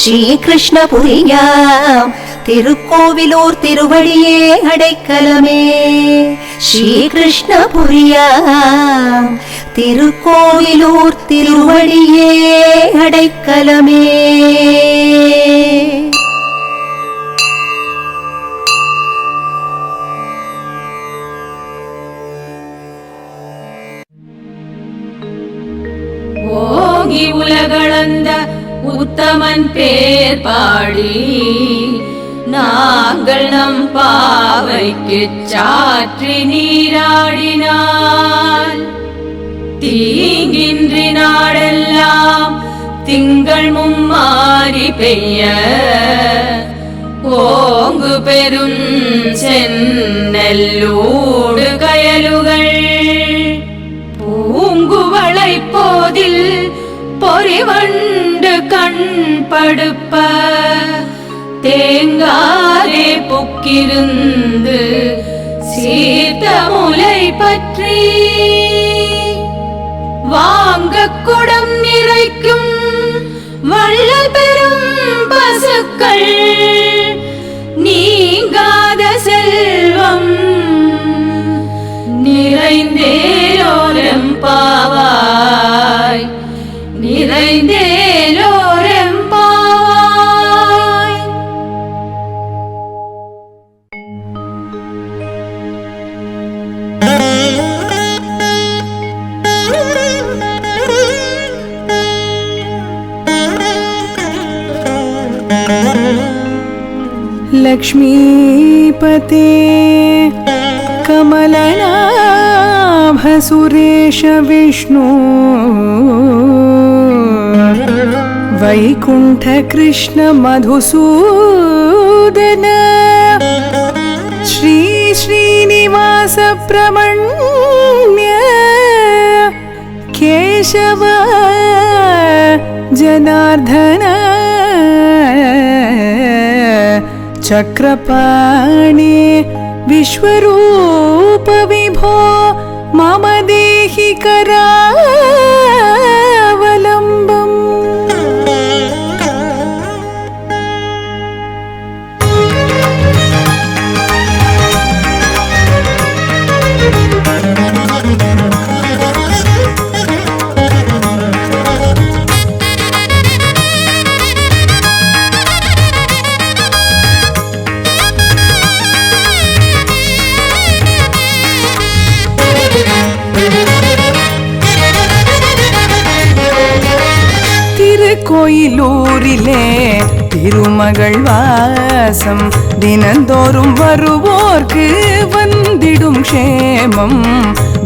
ஸ்ரீகிருஷ்ணபுரியாம் திருக்கோவிலூர் திருவடியே அடைக்கலமே ஸ்ரீகிருஷ்ணபுரியாம் திருக்கோவிலூர் திருவடியே அடைக்கலமே. ஓங்கி உலகளந்த உத்தமன் பேர் பாடி நாங்கள் நம் பாவைக்கு சாற்றி நீராடினாள். தீங்கின்றி நாடெல்லாம் திங்கள் மும்மாறி பெய்ய ஓங்கு பெரும் செந்நெல்லூடு கயலுகள் பூங்குவளை போதில் கடுப்ப தேங்காதே புக்கிருந்து சீர்த்த முலை பற்றி வாங்க குடம் நிறைக்கும் வள்ளல் பெரும் பசுக்கள் நீங்காத செல்வம் நிறைந்தேலோரெம்பாவாய் நிறைந்தேலோரெம்பாவாய். लक्ष्मीपते कमलनाभ सुरेश विष्णु वैकुंठ कृष्ण मधुसूदन श्री श्रीनिवास प्रमण्य केशव जनार्दन चक्रपाणि विश्वरूप विभो मम देहि करावलम्बम्. கோயிலூரிலே திருமகள் வாசம் தினந்தோறும் வருவோர்க்கு வந்திடும் க்ஷேமம்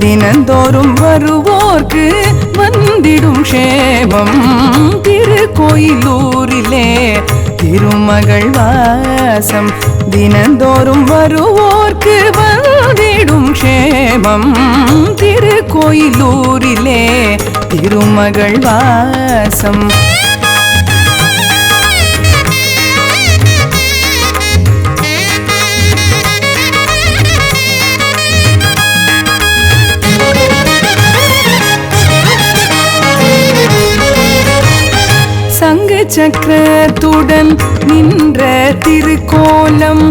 தினந்தோறும் வருவோர்க்கு வந்திடும் க்ஷேமம் திருக்கோயிலூரிலே திருமகள் வாசம் தினந்தோறும் வருவோர்க்கு வந்திடும் க்ஷேமம் திருக்கோயிலூரிலே திருமகள் வாசம். சங்கு சக்கரத்துடன் நின்ற திருக்கோலம்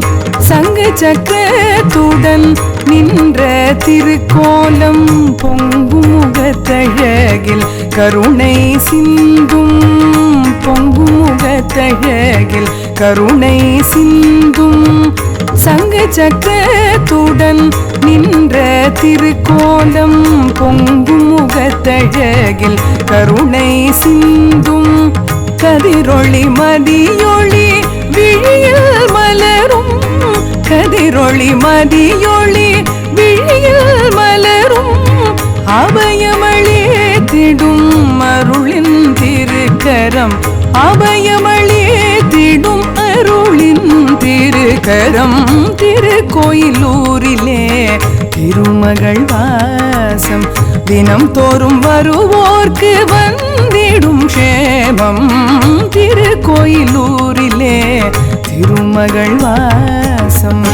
சங்கு சக்கரத்துடன் நின்ற திருக்கோலம் பொங்கும் முகத்தழகில் கருணை சிந்தும் பொங்கும் முகத்தழகில் கருணை சிந்தும் சங்கு சக்கரத்துடன் நின்ற திருக்கோலம் பொங்கும் முகத்தழகில் கருணை சிந்தும் கதிரொளி மதியொளி விழியில் மலரும் கதிரொளி மதியொளி விழியில் மலரும் அபயமளித்திடும் அருளின் திருக்கரம் அபயமளித்திடும் அருளின் திருக்கரம் திருக்கோயிலூரிலே திருமகள் வாசம் தினம் தோறும் வருவோர்க்கு வந்திடும் க்ஷேமம் திருக்கோயிலூரிலே திருமகள் வாசம்.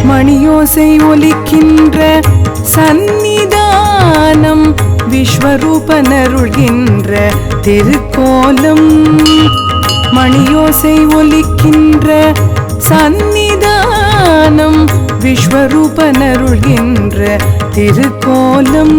மணியோசை ஒலிக்கின்ற சந்நிதானம் விஸ்வரூபனருள்கின்ற திருக்கோலம் மணியோசை ஒலிக்கின்ற சந்நிதானம் விஸ்வரூபனருள்கின்ற திருக்கோலம்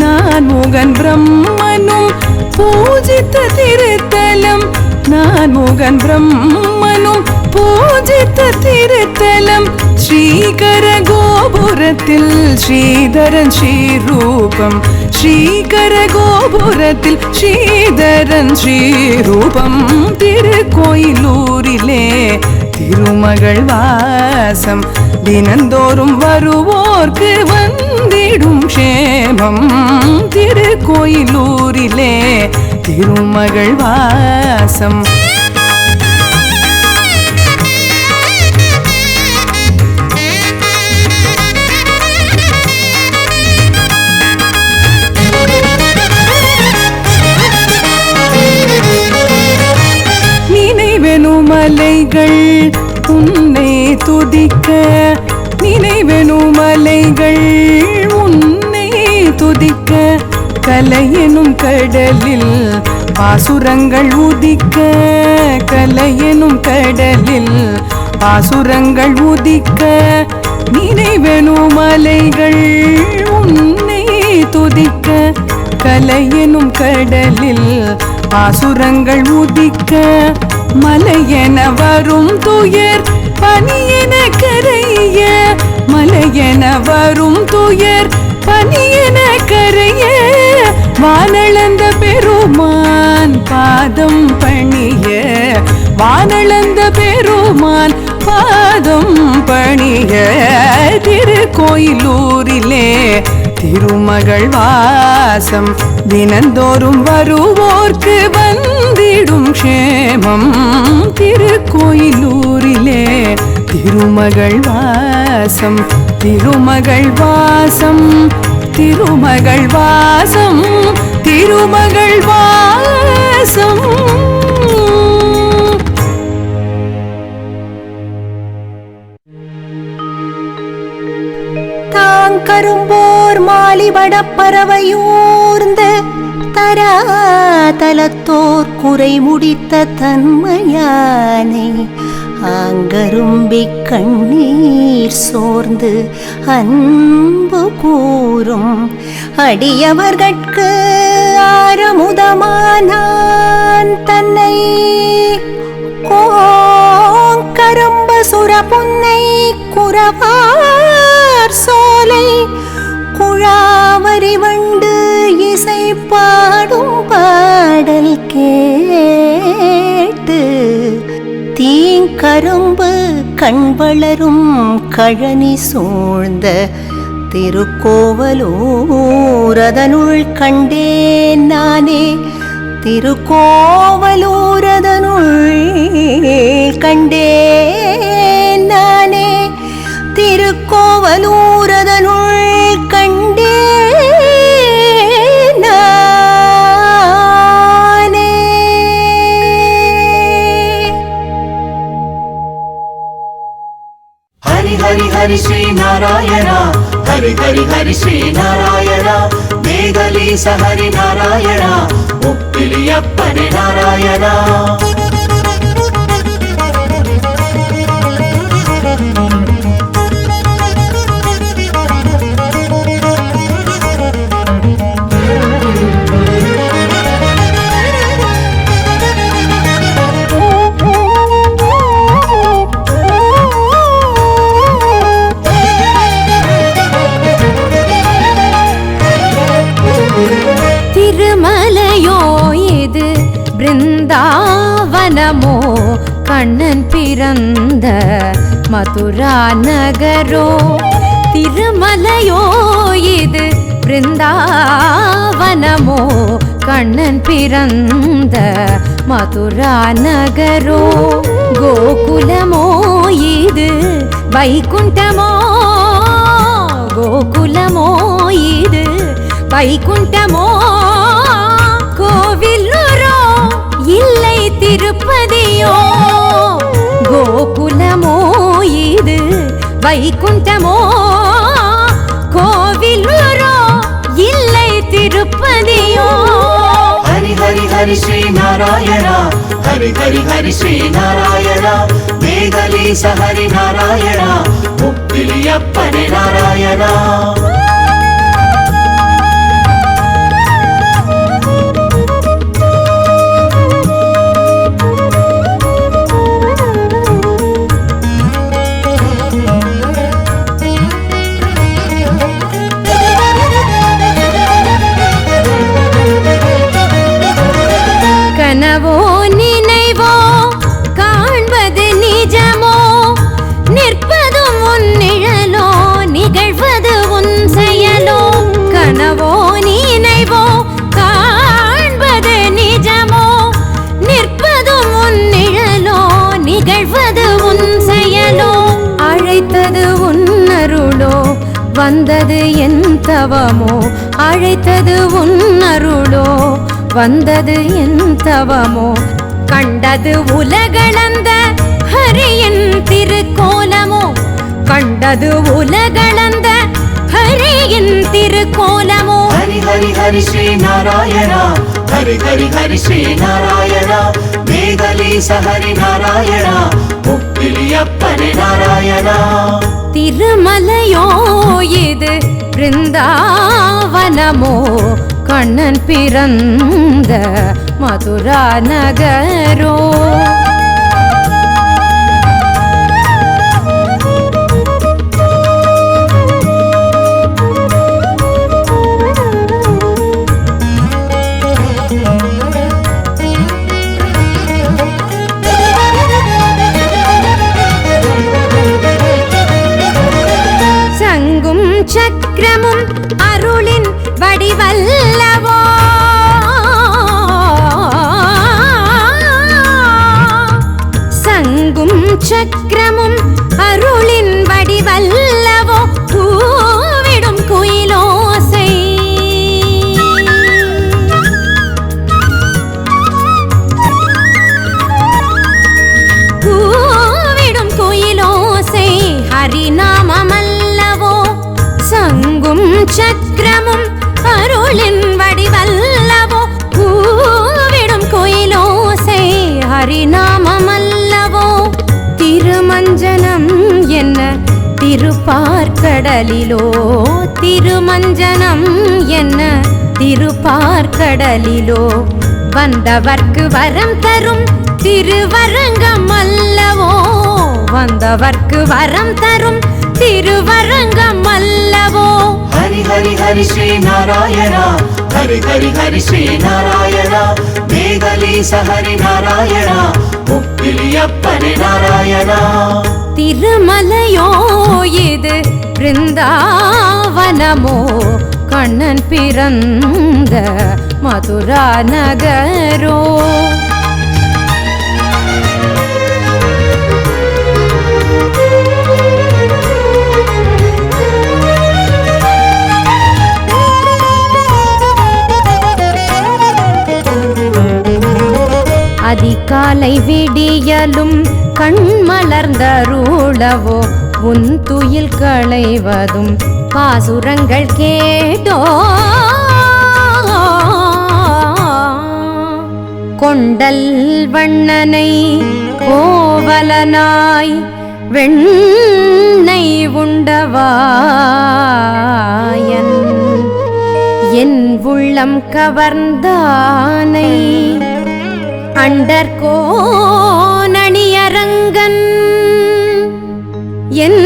நான் முகன் பிரம்மனும் பூஜித்த திருத்தலம் நான் முகன் பிரம்மனும் பூஜித்த திருத்தலம் ஸ்ரீகர கோபுரத்தில் ஸ்ரீதரன் ஸ்ரீரூபம் ஸ்ரீகர கோபுரத்தில் ஸ்ரீதரன் ஸ்ரீரூபம் திருக்கோயிலூரிலே திரு திருமகள் வாசம் தினந்தோறும் வருவோர்க்கு வந்திடும் க்ஷேமம் திருக்கோயிலூரிலே திருமகள் வாசம் மலைகள் உன்னை துதிக்க நினைவெனுமலைகள் உன்னை துதிக்க கலையெனும் கடலில் பாசுரங்கள் உதிக்க கலையெனும் கடலில் பாசுரங்கள் உதிக்க நினைவெனுமலைகள் உன்னை துதிக்க கலையெனும் கடலில் பாசுரங்கள் உதிக்க மலையென வரும் துயர் பனியென கரைய மலையென வரும் துயர் பனியென கரைய வானளந்த பெருமான் பாதம் பணிய வானளந்த பெருமான் பாதம் பணிய திருக்கோயிலூரிலே திருமகள் வாசம் தினந்தோறும் வருவோர்க்கு வந்திடும் க்ஷேமம் திருக்கோயிலூரிலே திருமகள் வாசம் திருமகள் வாசம் திருமகள் வாசம் திருமகள் வாசம் கரும்போர் மாலிபட பறவையூர்ந்த தராதலத்தோர் குறை முடித்த தன்மையானை ஆங்கரும்பி கண்ணீர் சோர்ந்து அன்பு கூறும் அடியவர்கட்கு ஆரமுதமானான் தன்னை கோங்கரம்ப சுரபுன்னை குரவார் சோலை குழாவரி வண்டு இசை பாடும் பாடல் கேட்டு தீங்கரும்பு கண் வளரும் கழனி சூழ்ந்த திருக்கோவலூரதனுள் கண்டேன் நானே திருக்கோவலூரதனுள் கண்டேன் நானே திருக்கோவலூரதனுள் கண்டேன் நானே. ஹரி ஹரி ஹரி ஸ்ரீ நாராயண ஹரி ஹரி ஹரி ஸ்ரீ நாராயண மேகலீச ஹரி நாராயண முப்பிலியப்பனே நாராயண திருமலையோ இது பிருந்தாவனமோ கண்ணன் பிறந்த மதுரா நகரோ திருமலையோ இது பிருந்தாவனமோ கண்ணன் பிறந்த மதுரா நகரோ கோகுலமோ இது வைகுண்டமோ கோகுலமோ இது வைகுண்டமோ கோவிலூரோ இல்லை திருப்பதியோ கோகுலமோ இது வைகுண்டமோ கோவிலூரோ இல்லை திருப்பதியோ. ஹரி ஹரி ஹரி ஸ்ரீ நாராயண ஹரி ஹரி ஹரி ஸ்ரீ நாராயண மேகலீச ஹரி நாராயண முப்பிலியப்பனே நாராயண கனவோ நினைவோ காண்பது நிஜமோ வந்தது என் தவமோ அழைத்தது உன் அருளோ வந்தது என் தவமோ கண்டது உலகளந்த ஹரியின் திருக்கோலமோ கண்டது உலகளந்த ஹரியின் திருக்கோலமோ ஹரி ஹரி ஹரி ஸ்ரீ நாராயணா ஹரி ஹரி ஹரி ஸ்ரீ நாராயணா மேகலீச ஹரி நாராயணா முப்பிலியப்பனே நாராயணா திருமலையோ இது பிருந்தாவனமோ கண்ணன் பிறந்த மதுரா நகரோ சக்கரமும் அருளின் வடிவல்லவோ சங்கும் சக்கரமும் அருளின் வடிவல்லவோ பூவிடும் குயிலோசை பூவிடும் குயிலோசை ஹரிநாமமல்லவோ சங்கும் சக்கரமும் அருளின் வடிவல்லவோ பூவிடும் கோயிலோசை ஹரிநாமமல்லவோ திருமஞ்சனம் என்ன திருப்பார்கடலிலோ திருமஞ்சனம் என்ன திருப்பார்கடலிலோ வந்தவர்க்கு வரம் தரும் திருவரங்கம் அல்லவோ வந்தவர்க்கு வரம் தரும் திருவரங்கம் அல்லவோ ஹரி ஹரி ஹரி ஸ்ரீ நாராயணா ஹரி ஹரி ஹரி ஸ்ரீ நாராயணா மேகலீச ஹரி நாராயணா முப்பிலியப்பனே நாராயணா திருமலையோ இது பிருந்தாவனமோ கண்ணன் பிறந்த மதுரா நகரோ அதிகாலை விடியலும் கண்மலர்ந்தருளவோ உன் துயில் களைவதும் பாசுரங்கள் கேட்டோ கொண்டல் வண்ணனை கோவலனாய் வெண்ணை உண்டவாயன் என் உள்ளம் கவர்ந்தானை அண்டர்கோனணியரங்கன் என்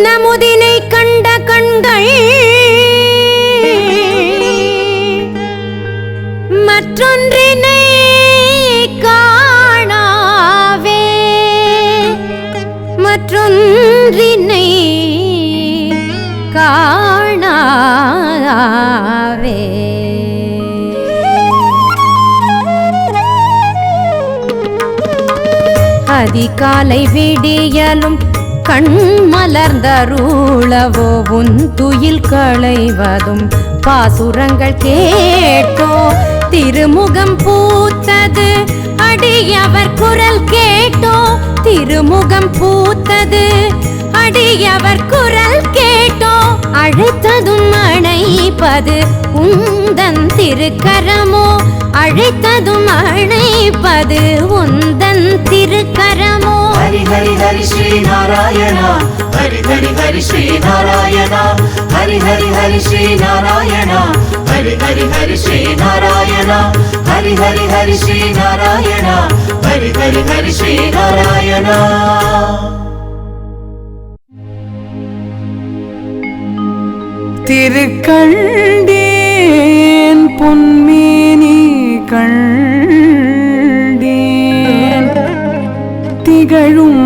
நமுதினை கண்ட கண்கள் மற்றொன்றினை காணாவே மற்றொன்றினை காணாவே அதிகாலை விடியலும் கண்மலர்ந்தருளவோ உன் துயில் களைவதும் பாசுரங்கள் கேட்டோ திருமுகம் பூத்தது அடியவர் குரல் கேட்டோ திருமுகம் பூத்தது அடியவர் குரல் கேட்டோ அழைத்ததும் அணைப்பது உந்தன் திருக்கரமோ அழைத்ததும் அணைப்பது உந்தன் திருக்கரமோ ஹரி ஹரி ஹரி ஸ்ரீ நாராயணா ஹரி ஹரி ஹரி ஸ்ரீ நாராயணா ஹரி ஹரி ஹரி ஸ்ரீ நாராயணா ஹரி ஹரி ஹரி ஸ்ரீ நாராயணா ஹரி ஹரி ஹரி ஸ்ரீ நாராயணா ஹரி ஹரி ஹரி ஸ்ரீ நாராயணா திருக்கண்டேன் பொன்மேனி கண்டேன் திகழும்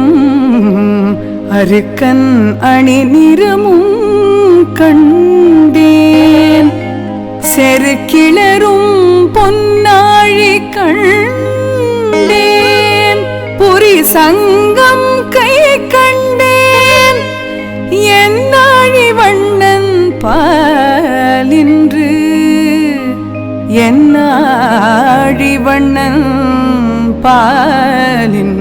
அருக்கன் அணி நிறமும் கண்டேன் செருக்கிளரும் பொன்னாழி கண்டேன் புரி சங்கம் கை கண்டேன் என்னாழி வண்ணன் பாலின்று என்னாழி வண்ணன் பாலின்று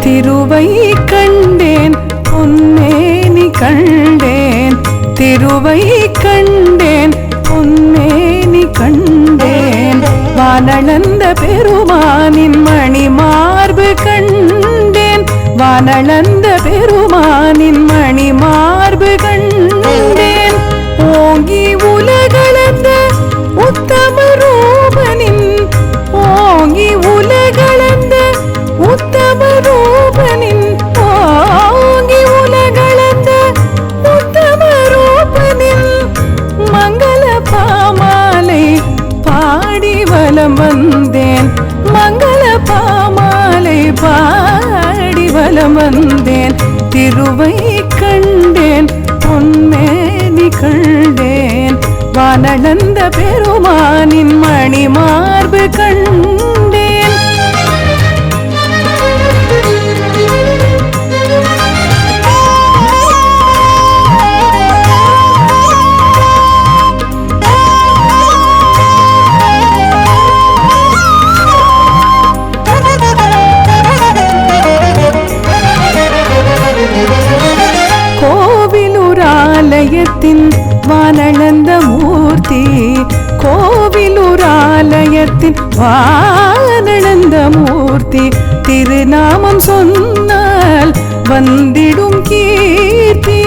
திருவை கண்டேன் பொன்னேனி கண்டேன் திருவை கண்டேன் பொன்னேனி கண்டேன் வானளந்த பெருமானின் மணி மார்பு கண்டேன் வானளந்த பெருமானின் மணி மார்பு கண்டேன் ஓங்கி உலகளந்த உத்தம ரூபனின் ஓங்கி உலகளந்த உத்தம ரூபனின் ஓங்கி உலகளந்த உத்தம ரூபனின் மங்கள பாமாலை பாடி வலம் வந்தேன் மங்கள பாமாலை பாடி வலம் வந்தேன் திருவை கண்டேன் பொன்மேனி கண்டேன் வானளந்த பெருமானின் மணி மார்பு கண்டேன் கோவிலுராலயத்தின் வானளந்த மூர்த்தி கோவிலுராலயத்தின் வானளந்த மூர்த்தி திருநாமம் சொன்னால் வந்திடும் கீர்த்தி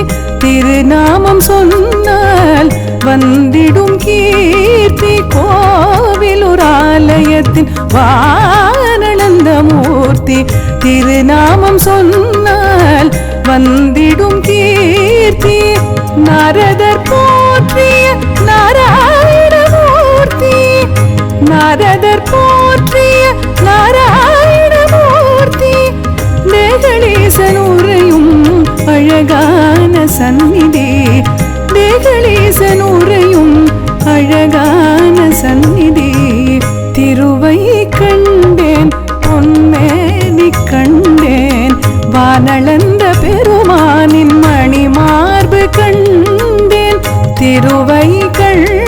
திருநாமம் சொன்னால் வந்திடும் கீர்த்தி கோவிலுராலயத்தின் வானளந்த மூர்த்தி திருநாமம் சொன்னால் வந்திடும் கீர்த்தி நாரதர் போற்றிய நாராயணமூர்த்தி நாரதர் போற்றிய நாராயணமூர்த்தி தேகலீசன் உரையும் அழகான சந்நிதி தேகலீசன் உரையும் அழகான சந்நிதி திருவை கண்டேன் பொன்மேனி கண்டேன் வானளந்த பெருமானின் மணி மார்பு கண்டேன் திருவை கண்டேன்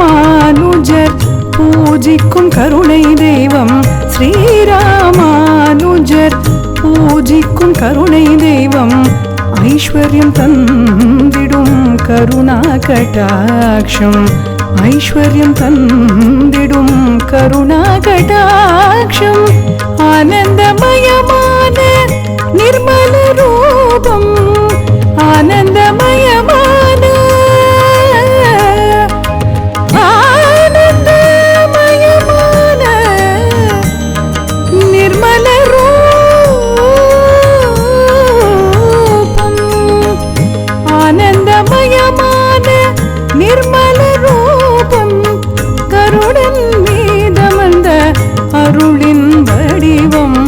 ஸ்ரீராமானுஜர் பூஜிக்கும் கருணை தெய்வம் ஸ்ரீராமானுஜர் பூஜிக்கும் கருணை தெய்வம் ஐஸ்வர்யம் தந்திடும் கருணா கடாட்சம் ஐஸ்வர்யம் தந்திடும் கருணா கடாட்சம் ஆனந்தமயமான நிர்மல ரூபம் ஆனந்தமயமான நிர்மல ரூபம் ஆனந்தமயமான நிர்மல ரூபம் கருடன் மீதமந்த அருளின் வடிவம்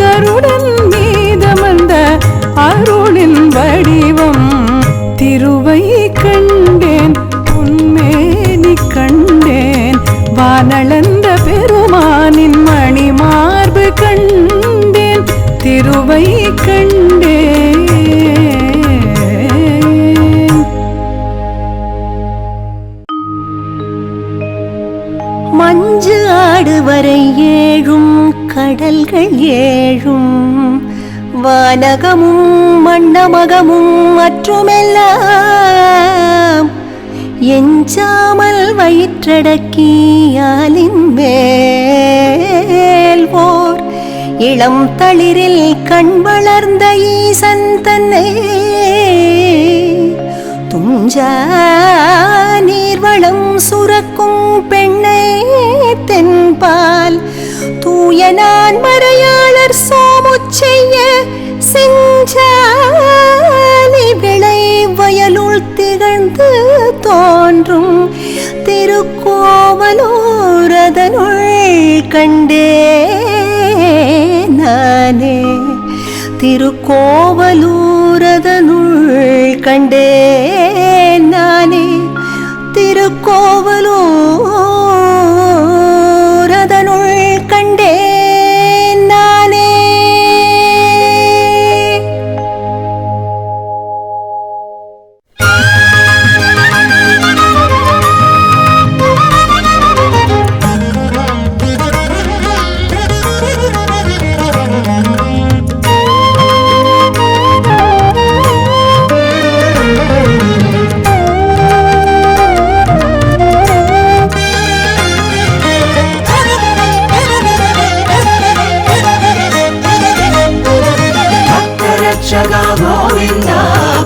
கருடன் மீதமந்த அருளின் வடிவம் திருவை கண்டேன் பொன்மேனி கண்டேன் வானளந்த பெருமானின் மணி மார்பு கண்டேன் திருவை கண்டேன் மஞ்சு ஆடு வரை ஏழும் கடல்கள் ஏழும் வானகமும் மண்டமகமும் மற்றுமெல்லாம் எஞ்சாமல் வயிற்றடக்கியாலின் மேல் போர் இளம் தளிரில் கண் வளர்ந்த ஈசன் தன்னை துஞ்சா நீர்வளம் சுரக்கும் பெண்ணை தென்பால் தூய நான் மறையாளர் சோமுச்செய்ய செஞ்சாலி விளை வயலுள் திகழ்ந்து தோன்றும் திருக்கோவலூரதனுள் கண்டே நானே திருக்கோவலூரதனுள் கண்டே நானே திருக்கோவலூரதனுள் கண்டே நானே. ಭಕ್ತರಕ್ಷಕ ಗೋವಿಂದ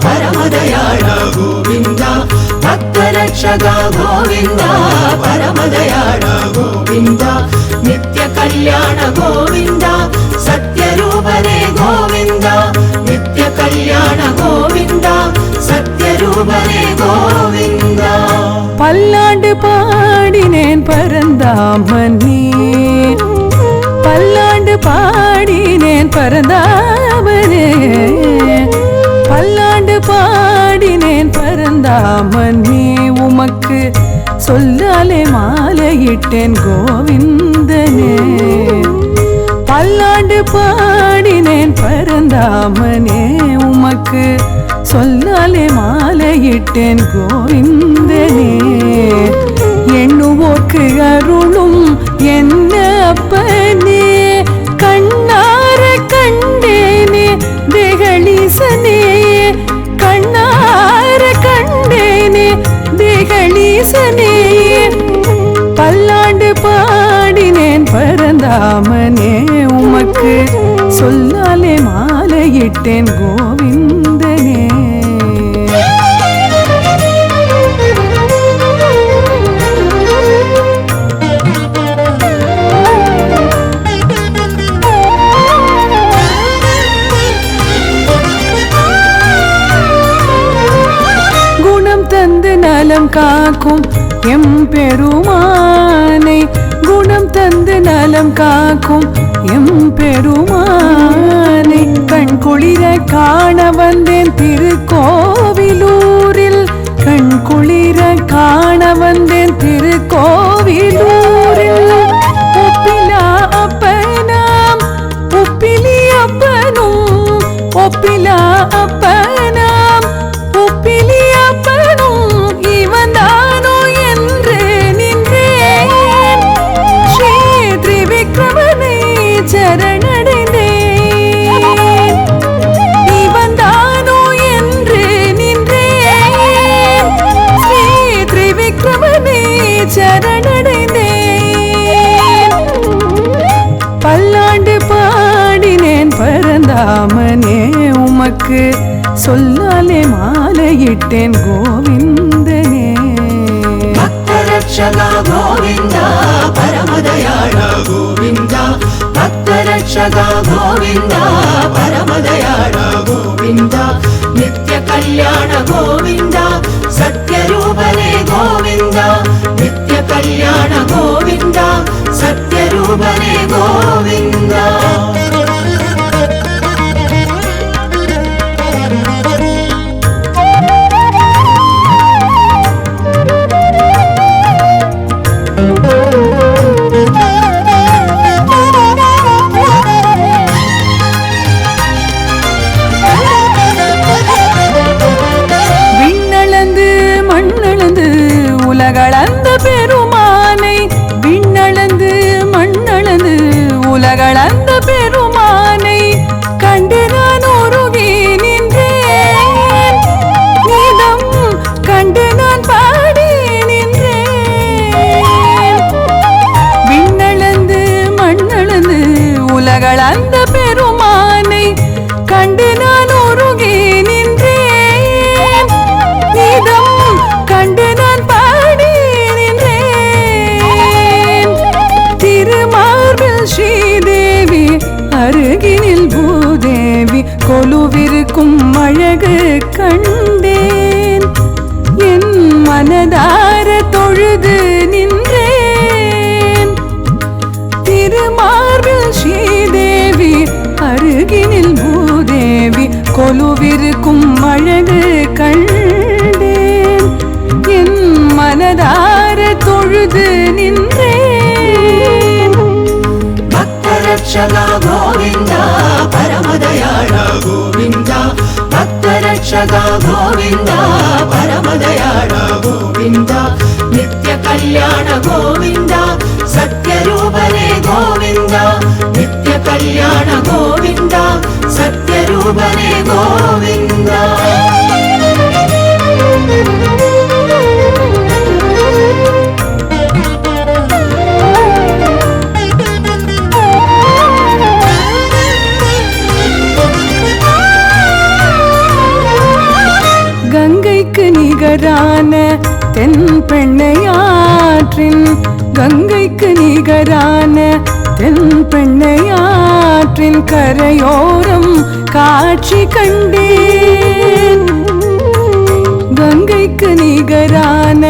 ಪರಮದಯಾಳ ಗೋವಿಂದ ಭಕ್ತರಕ್ಷಕ ಗೋವಿಂದ ಪರಮದಯಾಳ ಗೋವಿಂದ ನಿತ್ಯ ಕಲ್ಯಾಣ ಗೋವಿಂದ ಸತ್ಯರೂಪನೇ ಗೋವಿಂದ ನಿತ್ಯ ಕಲ್ಯಾಣ ಗೋವಿಂದ ಸತ್ಯರೂಪನೇ ಗೋವಿಂದ. பல்லாண்டு பாடினேன் பரந்தாமனே, பல்லாண்டு பாடினேன் பரந்தாமனே, பல்லாண்டு பாடினேன் பரந்தாமனே. உமக்கு சொல்லாலே மாலையிட்டேன் கோவிந்தனே. பல்லாண்டு பாடினேன் பரந்தாமனே, உமக்கு சொல்லாலே மாலையிட்டேன் கோவிந்தனே. எண்ணுவோர்க்கு அருளும் என்ன அப்பனே, கண்ணார கண்டேனே தேகளீசனே, கண்ணார கண்டேனே தேகளீசனே. பல்லாண்டு பாடினேன் பரந்தாமனே, உமக்கு சொல்லாலே மாலையிட்டேன் கோவிந்தனே. குணம் தந்து நலம் காக்கும் எம் பெருமானை, குணம் தந்து நலம் காக்கும் எம் பெருமானை. கண் குளிர காண வந்தேன் திருக்கோவிலூரில், கண் குளிர காண வந்தேன் திருக்கோவிலூரில். ஒப்பிலா அப்பனாம் ஒப்பிலி அப்பனும், ஒப்பிலா அப்பனாம் ஒப்பிலி அப்பனும் இவன்தானோ என்று நின்றேன். ஸ்ரீ திரிவிக்ரமனை சரணடைந்தேன், இவன்தானோ என்று நின்றேன். ஸ்ரீ திரிவிக்ரமனை சரணடைந்தேன். பல்லாண்டு பாடினேன் பரந்தாமனே, உமக்கு சொல்லாலே மாலையிட்டேன் கோவிந்தனே. ಭಕ್ತರಕ್ಷಕ ಗೋವಿಂದ ಪರಮದಯಾಳ ಗೋವಿಂದ ಭಕ್ತರಕ್ಷಕ ಗೋವಿಂದ ಪರಮದಯಾಳ ಗೋವಿಂದ ನಿತ್ಯ ಕಲ್ಯಾಣ ಗೋವಿಂದ ಸತ್ಯರೂಪನೇ ಗೋವಿಂದ ನಿತ್ಯ ಕಲ್ಯಾಣ ಗೋವಿಂದ ಸತ್ಯರೂಪನೇ ಗೋವಿಂದ. விண்ணளந்து மண்ணளந்து உலகளந்த பெருமானை, விண்ணளந்து மண்ணளந்து உலகளந்த அருகினில் பூதேவி கொலுவிருக்கும் அழகு கண்டேன். என் மனதார தொழுது நின்றேன். திருமார்பில் ஸ்ரீதேவி அருகினில் பூதேவி கொலுவிருக்கும் அழகு கண்டேன். என் மனதார தொழுது நின்றேன். பக்தரட்சகா கோவிந்தா பரமதயாள கோவிந்தா, பக்தரட்சகா கோவிந்தா பரமதயாள கோவிந்தா, நித்ய கல்யாண கோவிந்தா சத்யரூபனே கோவிந்தா, நித்ய கல்யாண கோவிந்தா சத்யரூபனே கோவிந்தா. கங்கைக்கு நிகரான தென் பெண்ணையாற்றின், கங்கைக்கு நிகரான தென் பெண்ணையாற்றின் கரையோரம் காட்சி கண்டேன். கங்கைக்கு நிகரான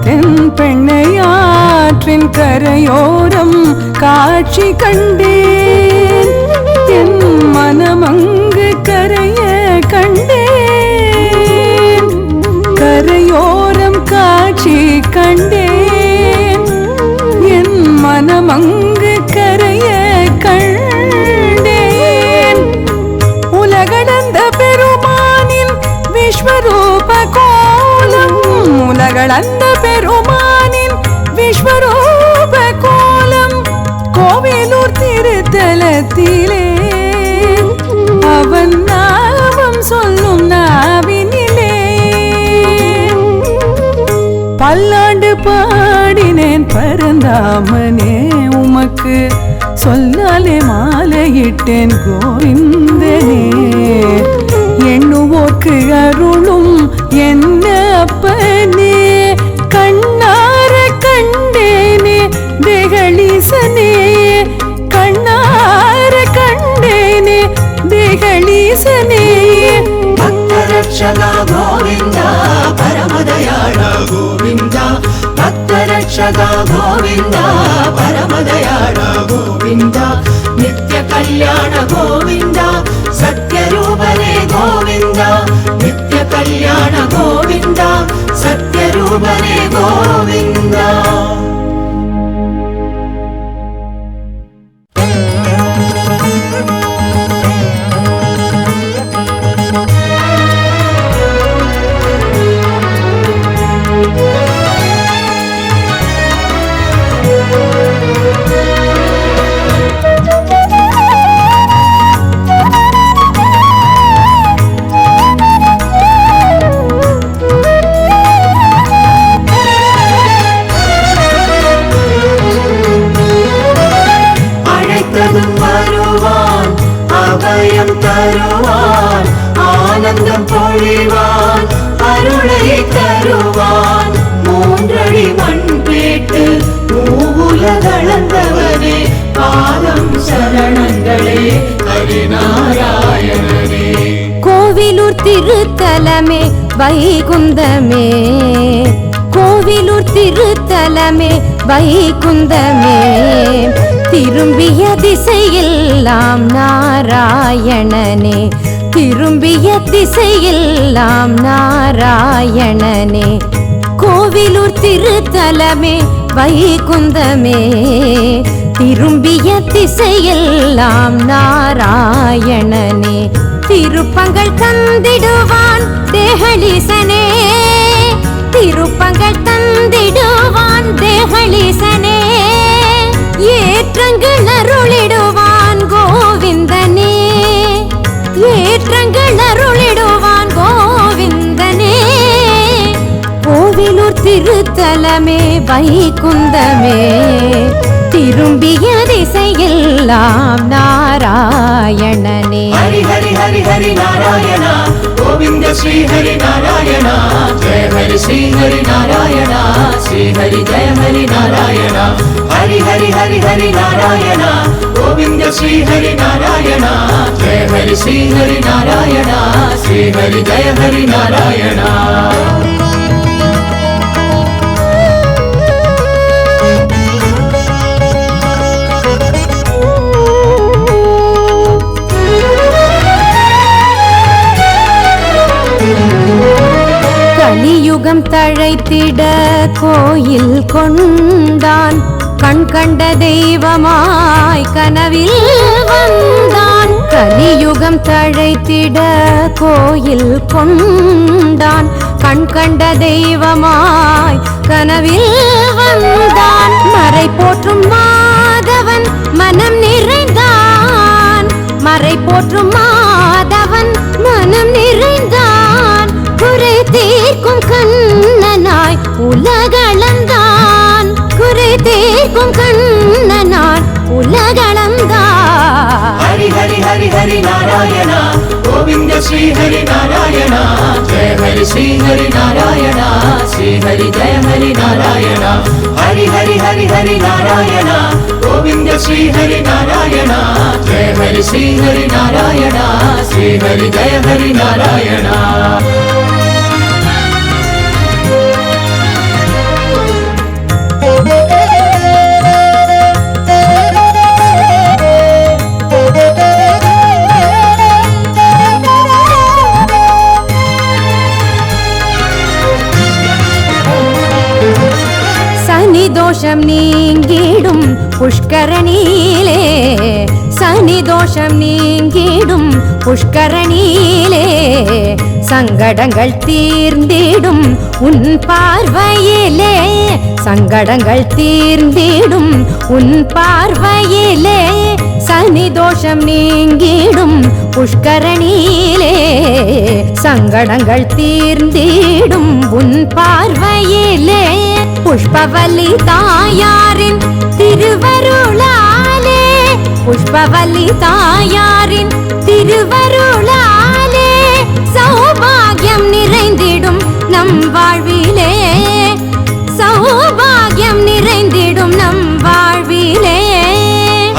தென் பெண்ணையாற்றின் கரையோரம் காட்சி கண்டேன். என் மனமங்கு கரைய கண்டேன். கரையோரம் காட்சி கண்டேன். என் மனமங்கு கரைய கண்டேன். உலகளந்த பெருமானின் விஸ்வரூப கோலம், உலகளந்த பெருமானின் விஸ்வரூப கோலம் கோவிலூர் திருத்தலத்திலே அவன் நாமம் சொல்லும் நாவினிலே. பல்லாண்டு பாடினேன் பரந்தாமனே உமக்கு, சொல்லாலே மாலையிட்டேன் கோவிந்தனே. எண்ணுவோர்க்கு அருளும் என்ன அப்பனே, கண்ணார கண்டேனே தேகளீசனே, கண்ணார கண்டேனே தேகளீசனே. பக்தரட்சகா கோவிந்தா பரமதயாள கோவிந்தா, பக்தரட்சகா கோவிந்தா பரமதயாள கோவிந்தா, நித்ய கல்யாண கோவிந்தா சத்யரூபனே கோவிந்தா, நித்ய கல்யாண கோவிந்தா சத்யரூபனே கோவிந்தா. அபயம் தருவான், ஆனந்தம் பொழிவான், அருளை தருவான். மூன்றடி மண் கேட்டு மூவுலகளந்தவனே, பாதம் சரணங்களே ஹரிநாராயணனே. கோவிலூர் திருத்தலமே வைகுந்தமே, கோவிலூர் திருத்தலமே வைகுந்தமே, திரும்பிய திசையெல்லாம் நாராயணனே, திரும்பிய திசையெல்லாம் நாராயணனே. கோவிலூர் திருத்தலமே வைகுந்தமே, திரும்பிய திசையெல்லாம் நாராயணனே. திருப்பங்கள் தந்திடுவான் தேகளீசனே, திருப்பங்கள் தந்திடுவான் தேகளீசனே. ஏற்றங்கள் அருளிடுவான் கோவிந்தனே, ஏற்றங்கள் அருளிடுவான் கோவிந்தனே. கோவிலூர் திருத்தலமே வைகுந்தமே, திரும்பிய திசையெல்லாம் நாராயணனே. ஹரி ஹரி ஹரி ஹரி நாராயணா, கோவிந்த ஸ்ரீ ஹரி நாராயணா, ஜெய ஹரி ஸ்ரீ ஹரி நாராயணா, ஸ்ரீ ஹரி ஜெய ஹரி நாராயணா. ஹரி ஹரி ஹரி ஹரி நாராயணா, கோவிந்த ஸ்ரீ ஹரி நாராயணா, हरि श्री हरि नारायण श्री हरि जय हरि नारायण கலியுகம் தழைத்திட கோயில் கொண்டான் கண் கண்ட தெய்வமாய் கனவில் வந்தான். கலியுகம் தழைத்திட கோயில் கொண்டான் கண் கண்ட தெய்வமாய் கனவில் வந்தான். மறை போற்றும் மாதவன் மனம் நிறைந்தான். மறை போற்றும் மாதவன் மனம் நிறைந்தான். குறை தீர்க்கும் கண்ணனாய் உலகளந்தான். குறை தீர்க்கும் கண்ணனாய் உலகளந்தான். हरि हरि हरि हरि नारायण गोविंद श्री हरि नारायण जय हरि श्री हरि नारायण श्री हरि जय हरि नारायण हरि हरि हरि हरि नारायण गोविंद श्री हरि नारायण जय हरि श्री हरि नारायण श्री हरि जय हरि नारायण சனி தோஷம் நீங்கிடும் புஷ்கரணியிலே. சனி தோஷம் நீங்கிடும் புஷ்கரணியிலே. சங்கடங்கள் தீர்ந்திடும் உன் பார்வையிலே. சங்கடங்கள் தீர்ந்திடும் உன் பார்வையிலே. சனி தோஷம் நீங்கிடும் புஷ்கரணியிலே. சங்கடங்கள் தீர்ந்திடும் உன் பார்வையிலே. புஷ்பவல்லி தாயாரின் திருவருளாலே. புஷ்பவல்லி தாயாரின் திருவருளாலே சௌபாகியம் நிறைந்திடும் நம் வாழ்விலே. சௌபாகியம் நிறைந்திடும் நம் வாழ்விலே.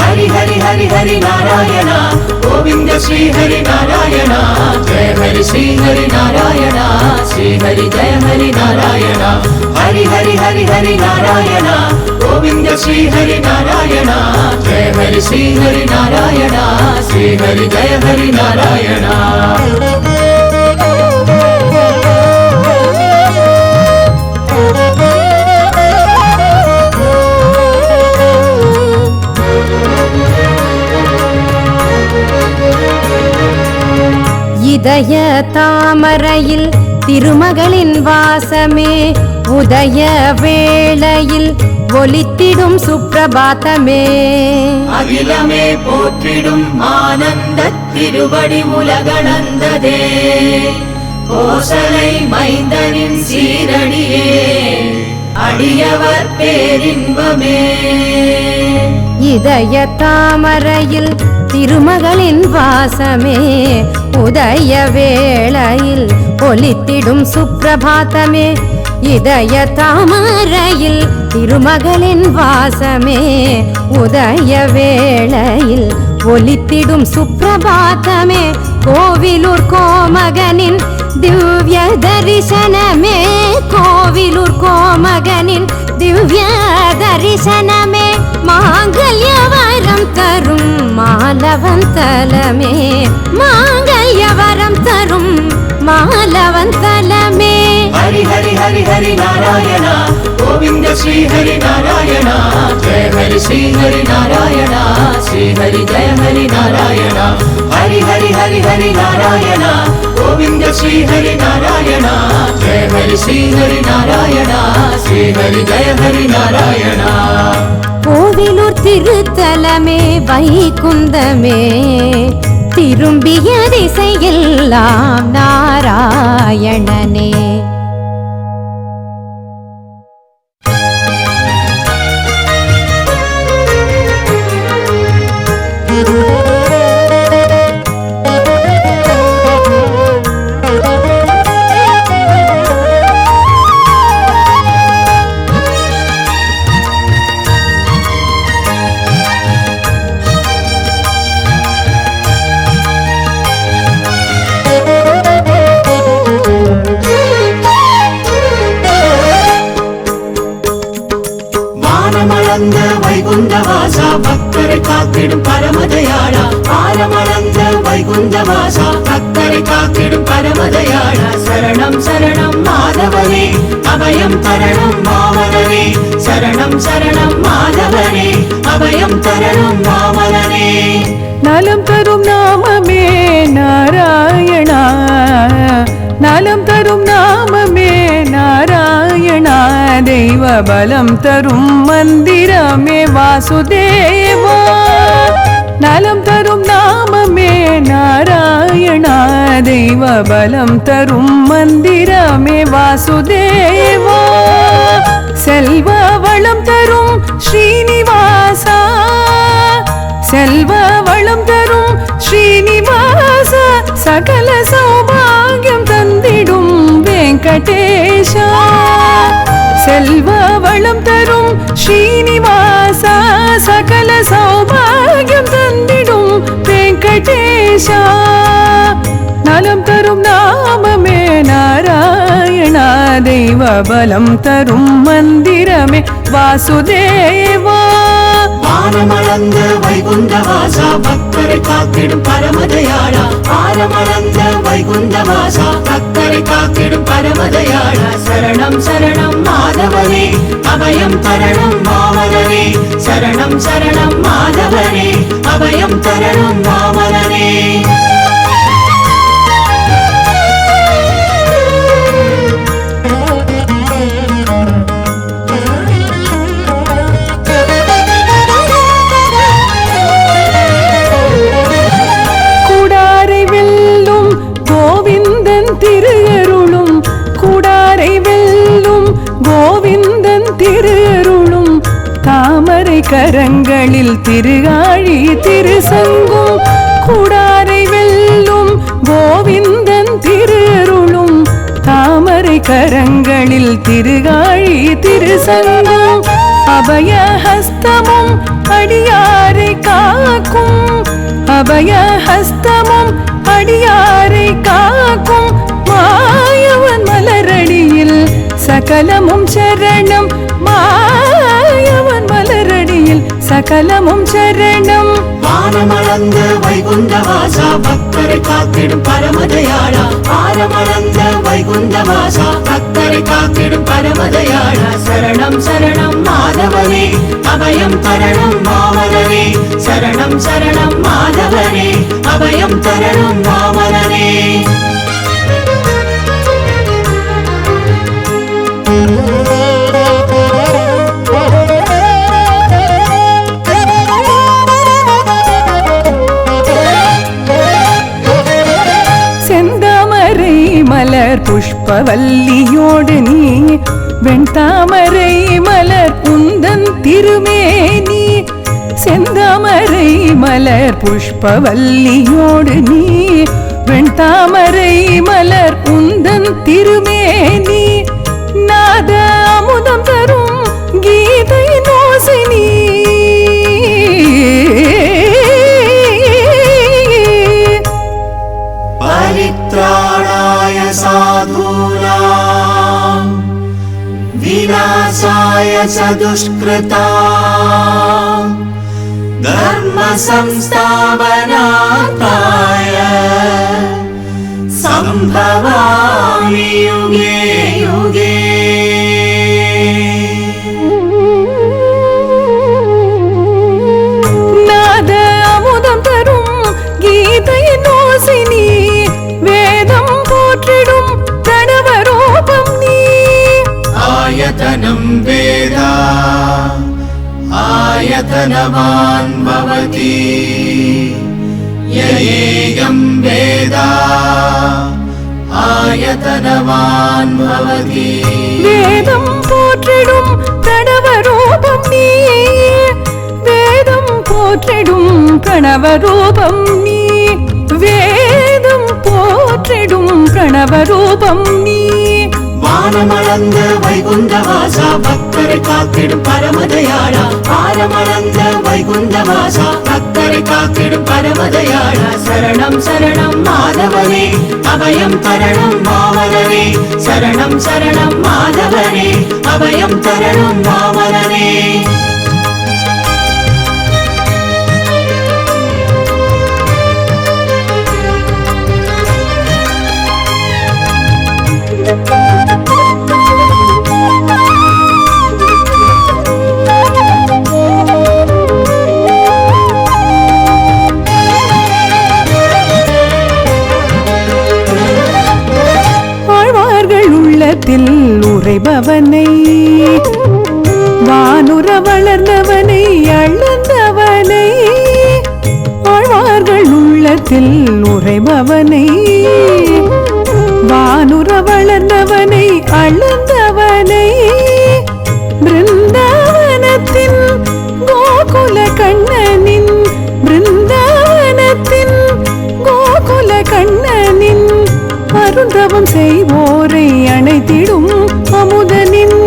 हरि हरि हरि हरि नारायण गोविंद श्री हरि नारायण जय हरि श्री हरि नारायण श्री हरि जय हरि नारायण हरि हरि हरि हरि नारायण गोविंद श्री हरि नारायण जय हरि श्री हरि नारायण श्री हरि जय हरि नारायण இதய தாமரையில் திருமகளின் வாசமே. உதய வேளையில் ஒலித்திடும் சுப்பிரபாதமே. அகிலமே போற்றிடும் ஆனந்த திருவடி உலகளந்ததே. கோசலை மைந்தனின் சீரடியே அடியவர் பேரின்பமே. இதய தாமரையில் திருமகளின் வாசமே. உதய வேளையில் ஒலித்திடும் சுப்பிரபாதமே. இதய தாமரையில் திருமகளின் வாசமே. உதய வேளையில் ஒலித்திடும் சுப்பிரபாதமே. கோவிலூர் கோமகனின் திவ்ய தரிசனமே. கோவிலூர் கோமகனின் திவ்ய தரிசனமே. மாங்கல்ய வரம் தரும் மாலவன் தலமே. மாங்கல்ய வரம் தரும் மாலவன் தலமே. हरि हरि हरि हरि नारायण गोविंद श्री हरि नारायण जय हरि श्री हरि नारायण श्री हरि जय हरि नारायण हरि हरि हरि हरि नारायण गोविंद श्री हरि नारायण जय हरि श्री हरि नारायण श्री हरि जय हरि नारायण கோவிலூர் திருத்தலமே வைகுந்தமே. திரும்பிய திசையெல்லாம் நாராயணனே. காத்திடும் பரமதயாளா ஆரமளந்த வைகுந்தவாசா அக்கரை காத்திடும் பரமதயாளா சரணம் சரணம் மாதவனே அபயம் தரணும் மாமலனே சரணம் சரணம் மாதவனே அபயம் தரணும் மாமலனே நலம் தரும் நாமமே நாராயணா நலம் தரும் நாமமே நாராயணா தெய்வ பலம் தரும் மந்திரமே வாசுதேவா நலம் தரும் நாமமே நாராயணா தெய்வ பலம் தரும் மந்திரமே வாசுதேவா செல்வ வளம் தரும் ஸ்ரீனிவாசா செல்வ வளம் தரும் ஸ்ரீனிவாச சகல சௌபாகியம் தந்திடும் வெங்கடேஷா செல்வ வளம் தரும் ஸ்ரீனிவாச சகல சௌபாகியம் தந்திடும் வெங்கடேஷா நலம் தரும் நாமமே நாராயணா தெய்வ பலம் தரும் மந்திரமே வாசுதேவா ஆரமளந்த வைகுந்தவாசா பக்தரை காத்திடும் பரமதயாளா ஆரமளந்த வைகுந்தவாசா பக்தரை காத்திடும் பரமதயாளா சரணம் சரணம் மாதவனே அபயம் தரணும் மாமலனே சரணம் சரணம் மாதவனே அபயம் தரணும் மாமலனே திருஅருளும் கூடாரை வெல்லும் கோவிந்தன் திருஅருளும் தாமரை கரங்களில் திருகாழி திருசங்கும் கூடாரை வெல்லும் கோவிந்தன் திருஅருளும் தாமரை கரங்களில் திருகாழி திருசங்கும் அபய ஹஸ்தமும் அடியாரை காக்கும் அபய ஹஸ்தமும் அடியாரை காக்கும் மாயவன் மலரடியில் சகலமும் சரணம் மாயவன் மலரடியில் சகலமும் சரணம் ஆரமளந்த வைகுந்தவாசா பக்தரை காத்திடும் பரமதயாளா ஆரமளந்த வைகுந்தவாசா பக்தரை காத்திடும் பரமதயாளா சரணம் சரணம் மாதவனே அபயம் தரணும் மாமலனே சரணம் சரணம் மாதவனே அபயம் தரணும் மாமலனே செந்தாமரை மலர் புஷ்பவல்லியோடு நீ வெண்தாமரை மலர் உந்தன் திருமேனி செந்தாமரை மலர் புஷ்பவல்லியோடு நீ வெண்தாமரை மலர் உந்தன் திருமேனி நாத அமுதம் தரும் கீதை நோசினி परित्राणाय साधूनां विनाशाय च दुष्कृतां धर्म संस्थापनार्थाय संभवामि युगे युगे நாத அமுதம் தரும் கீதை நோசினி வேதம் போற்றிடும் பிரணவரூபம் நீ आयतनं वेदा आयतनवान् भवति ययेयं वेदा आयतनवान् भवति வேதம் போற்றிடும் பிரணவரூபம் நீ வேதம் போற்றிடும் பிரணவரூபம் நீ வேதம் போற்றிடும் பிரணவரூபம் நீ வானமளந்த வைகுந்தவாசா பக்தரை காத்திடும் பரமதயாளா ஆரமளந்த வைகுந்தவாசா பக்தரை காத்திடும் பரமதயாளா சரணம் சரணம் மாதவனே அபயம் தரணும் மாமலனே சரணம் சரணம் மாதவனே அபயம் தரணும் மாமலனே உள்ளத்தில் உறைபவனை, வானுர வளர்ந்தவனை, அழுந்தவனை, ஆழ்வார்கள் உள்ளத்தில் உறைபவனை, வானுர வளர்ந்தவனை, அழுந்தவனை, பிருந்தாவனத்தின் கோகுல கண்ணனின், பிருந்தாவனத்தின் கோகுல கண்ணனின், அருந்தவம் செய்வோரை அணைத்திடும் அமுதனின்,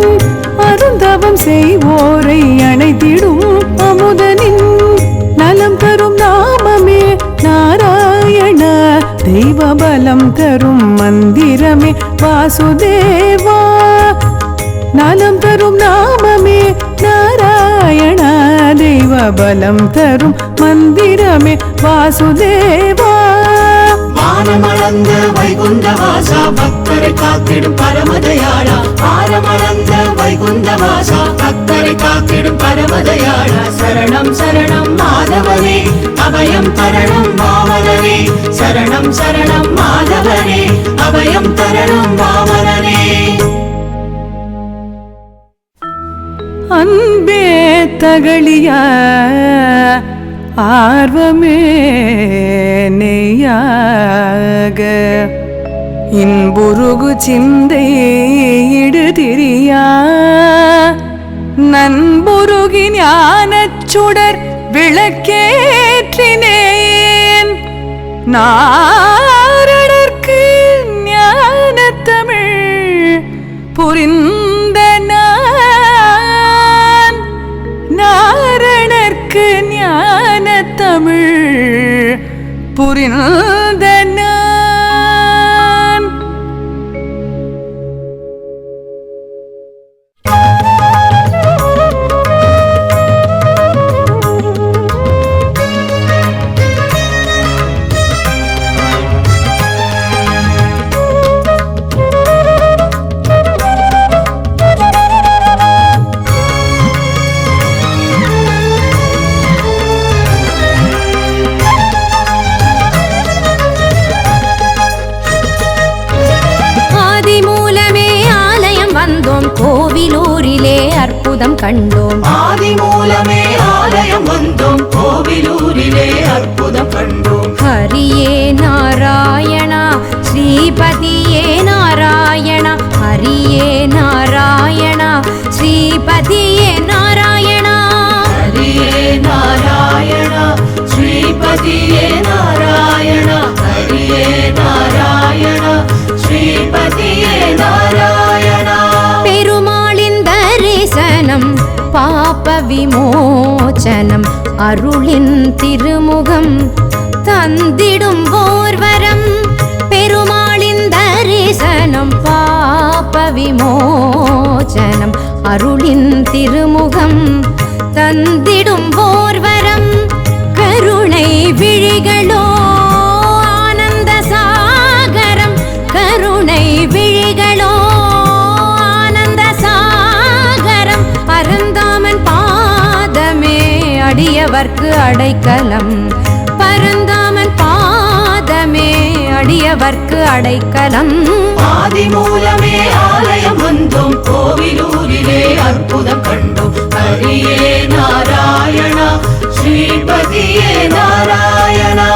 அருந்தவம் செய்வோரை அணைத்திடும் அமுதனின், நலம் தரும் நாமமே நாராயண, தெய்வ பலம் தரும் மந்திரமே வாசுதேவா, நலம் தரும் நாமமே நாராயண, தெய்வ பலம் தரும் மந்திரமே வாசுதேவா. வானமளந்த வைகுந்தவாசா, பக்தரை காத்திடும் பரமதயாளா, வானமளந்த வைகுந்தவாசா, பக்தரை காத்திடும் பரமதயாளா, சரணம் சரணம் மாதவனே, அபயம் தரணம் வாமனனே, சரணம் சரணம் மாதவனே, அபயம் தரணம் வாமனனே. அன்பே தகளிய ஆர்வமே நெய்யாக, இன்புருகு சிந்தை இடுதிரியா, நண்புருகி ஞானச் சுடர் விளக்கேற்றினேன், நாரணர்க்கு ஞானத்தமிழ் புரிந்த நான், நாரணர்க்கு ஞானத்தமிழ் புரிந்த நான். கோவிலூரிலே அற்புதம் கண்டோம், ஆதி மூலமே ஆலயம் வந்தோம், கோவிலூரிலே அற்புதம் கண்டோம். ஹரியே நாராயணா, ஸ்ரீபதியே நாராயணா, ஹரியே நாராயணா, ஸ்ரீபதியே நாராயணா, ஹரியே நாராயணா, ஸ்ரீபதியே நாராயணா, ஹரியே நாராயணா, ஸ்ரீபதியே நாராயணா. பெருமாளின் தரிசனம் பாப விமோச்சனம், அருளின் திருமுகம் தந்திடும் ஓர்வரம், பெருமாளின் தரிசனம் பாப விமோச்சனம், அருளின் திருமுகம் தந்திடும் ஓர்வரம், கருணை விழிகளோ ஆனந்த சாகரம், கருணை விழிகளோ ஆனந்த சாகரம், பரந்தாமன் பாதமே அடியவர்க்கு அடைக்கலம், பரந்தாமன் பாதமே அடியவர்க்கு அடைக்கலம். ஆதி மூலமே ஆலயம் வந்தோம், கோவிலூரிலே அற்புதம் கண்டோம். ஹரியே நாராயணா, ஸ்ரீபதியே நாராயணா.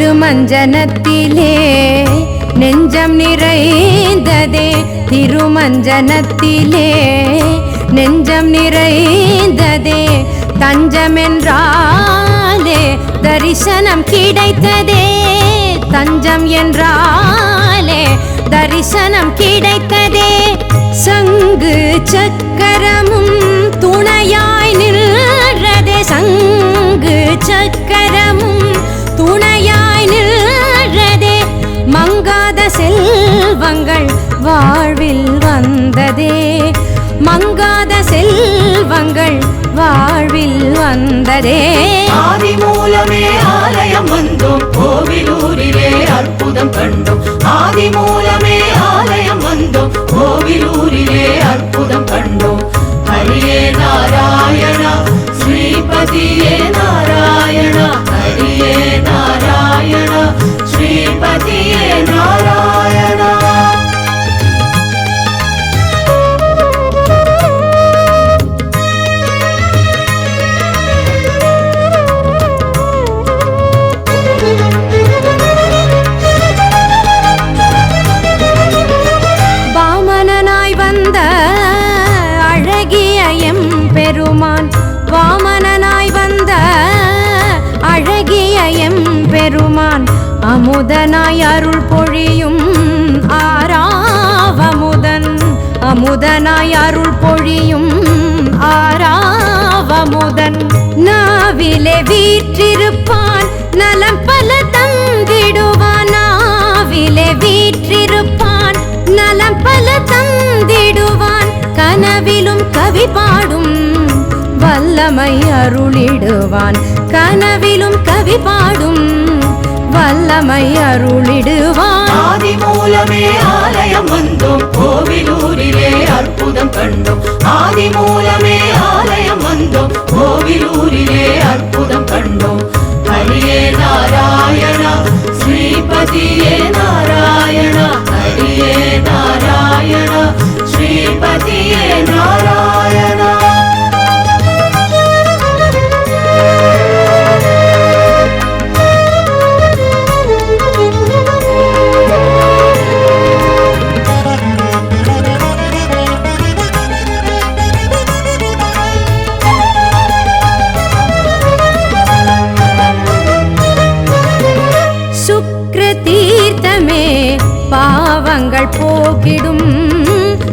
திருமஞ்சனத்திலே நெஞ்சம் நிறைந்ததே, திருமஞ்சனத்திலே நெஞ்சம் நிறைந்ததே, தஞ்சமென்றாலே தரிசனம் கிடைத்ததே, தஞ்சம் என்றாலே தரிசனம் கிடைத்ததே, சங்கு சக்கரமும் துணையாய் நின்றதே, சங்கு சக்கரமும் துணையாய் நின்றதே, மங்காத செல்வங்கள் வாழ்வில் வந்ததே, மங்காத செல்வங்கள் வாழ்வில் வந்ததே. ஆதி மூலமே ஆலயம் வந்தோம், கோவிலூரிலே அற்புதம் கண்டோம். ஆதி மூலமே ஆலயம் வந்தோம், கோவிலூரிலே அற்புதம் கண்டோம். ஹரியே நாராயணா, ஸ்ரீபதியே நாராயணா, ஹரியே நாராயணா, ஸ்ரீபதியே நாராயணா. பெருமான் வாமனனாய் வந்த அழகிய எம்பெருமான், அமுதனாய் அருள் பொழியும் ஆராவமுதன், அமுதனாய் அருள் பொழியும் ஆராவமுதன். நாவிலே வீற்றிருப்பான், நலம் பல தந்திடுவான். நாவிலே வீற்றிருப்பான், நலம் பல தந்திடுவான். கனவிலும் கவி பாடும் வல்லமை அருளிடுவான். கனவிலும் கவி பாடும் வல்லமை அருளிடுவான். ஆதி மூலமே ஆலயம் வந்தோம், கோவிலூரிலே அற்புதம் கண்டோம். ஆதி மூலமே ஆலயம் வந்தோம், கோவிலூரிலே அற்புதம் கண்டோம். ஹரியே நாராயணா, ஸ்ரீபதியே நாராயணா, ஹரியே நாராயணா, ஸ்ரீபதியே நாராயணா. பாவங்கள் போக்கிடும்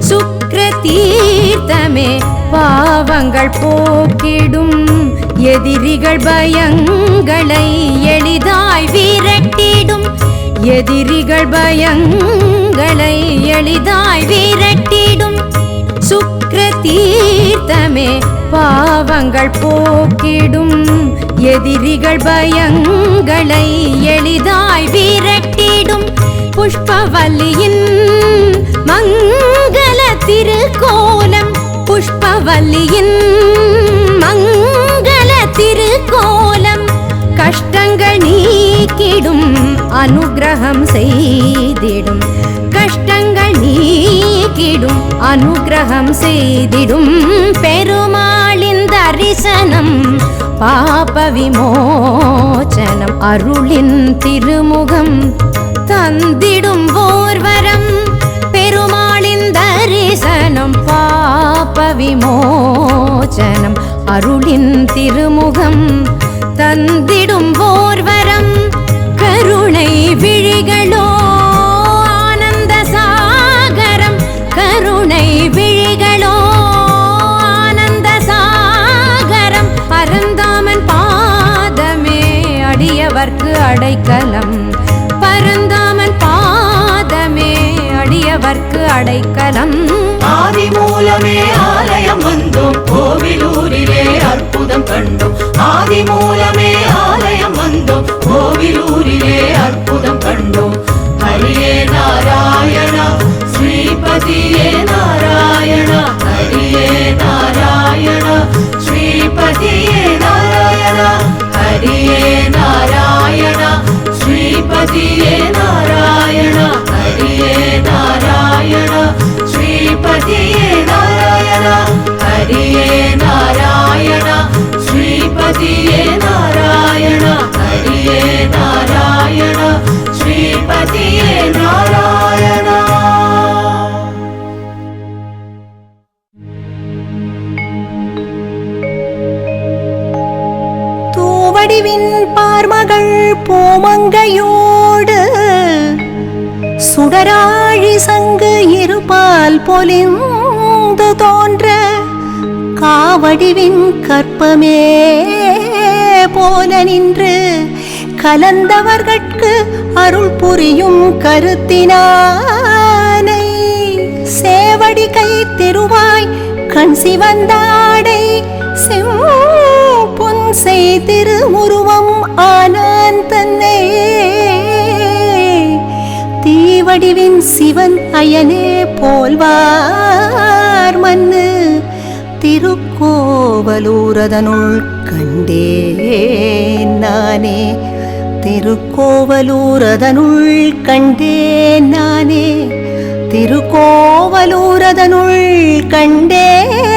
சுக்ர தீர்த்தமே, பாவங்கள் போக்கிடும். எதிரிகள் பயங்களை எளிதாய் விரட்டிடும், எதிரிகள் பயங்களை எளிதாய் விரட்டிடும். சுக்ர தீர்த்தமே பாவங்கள் போக்கிடும், எதிரிகள் பயங்களை எளிதாய் விரட்டிடும். புஷ்பவல்லியின் மங்கள திருக்கோலம், புஷ்பவல்லியின் மங்கள திருக்கோலம். கஷ்டங்கள் நீக்கிடும், அனுக்கிரகம் செய்திடும். கஷ்டங்கள் நீக்கிடும், அனுக்கிரகம் செய்திடும். பெருமாளின் தரிசனம் பாப விமோச்சனம், அருளின் திருமுகம் தந்திடும் ஓர்வரம். பெருமாளின் தரிசனம் பாப விமோச்சனம், அருளின் திருமுகம் தந்திடும் ஓர்வரம். கருணை விழிகளோ ஆனந்த சாகரம், கருணை விழிகளோ ஆனந்த சாகரம். பரந்தாமன் பாதமே அடியவர்க்கு அடைக்கலம், பரந்தாமன் பாதமே அடியவர்க்கு அடைக்கலம். ஆதி மூலமே ஆலயம் வந்தோம், கோவிலூரிலே அற்புதம் கண்டோம். ஆதி மூலமே ஆலயம் வந்தோம், கோவிலூரிலே அற்புதம் கண்டோம். ஹரியே நாராயணா, ஸ்ரீபதியே நாராயணா, ஹரியே நாராயணா, ஸ்ரீபதியே நாராயணா, ஹரியே நாராயணா, ஸ்ரீபதியே நாராயணா, ஹரியே நாராயணா, ஸ்ரீபதியே நாராயணா, ஹரியே நாராயணா, ஸ்ரீபதியே நாராயணா, ஹரியே நாராயணா, ஸ்ரீபதியே நாராயணா. தூவடிவின் பார்மகள் பூமங்கையோடு சுடராழி சங்கு இருபால் பொலிந்து தோன்ற, காவடிவின் கற்பமே போல நின்று கலந்தவர்கட்கு அருள் புரியும் கருத்தினானை. சேவடி கை திருவாய் கண் சிவந்தாடை செம் திருவுருவம் ஆனான் தன்னை தீவடிவின் சிவன் அயனே போல்வார் மன்னு திருக்கோவலூரதனுள் கண்டேன் நானே திருக்கோவலூரதனுள் கண்டேன் நானே திருக்கோவலூரதனுள் கண்டேன்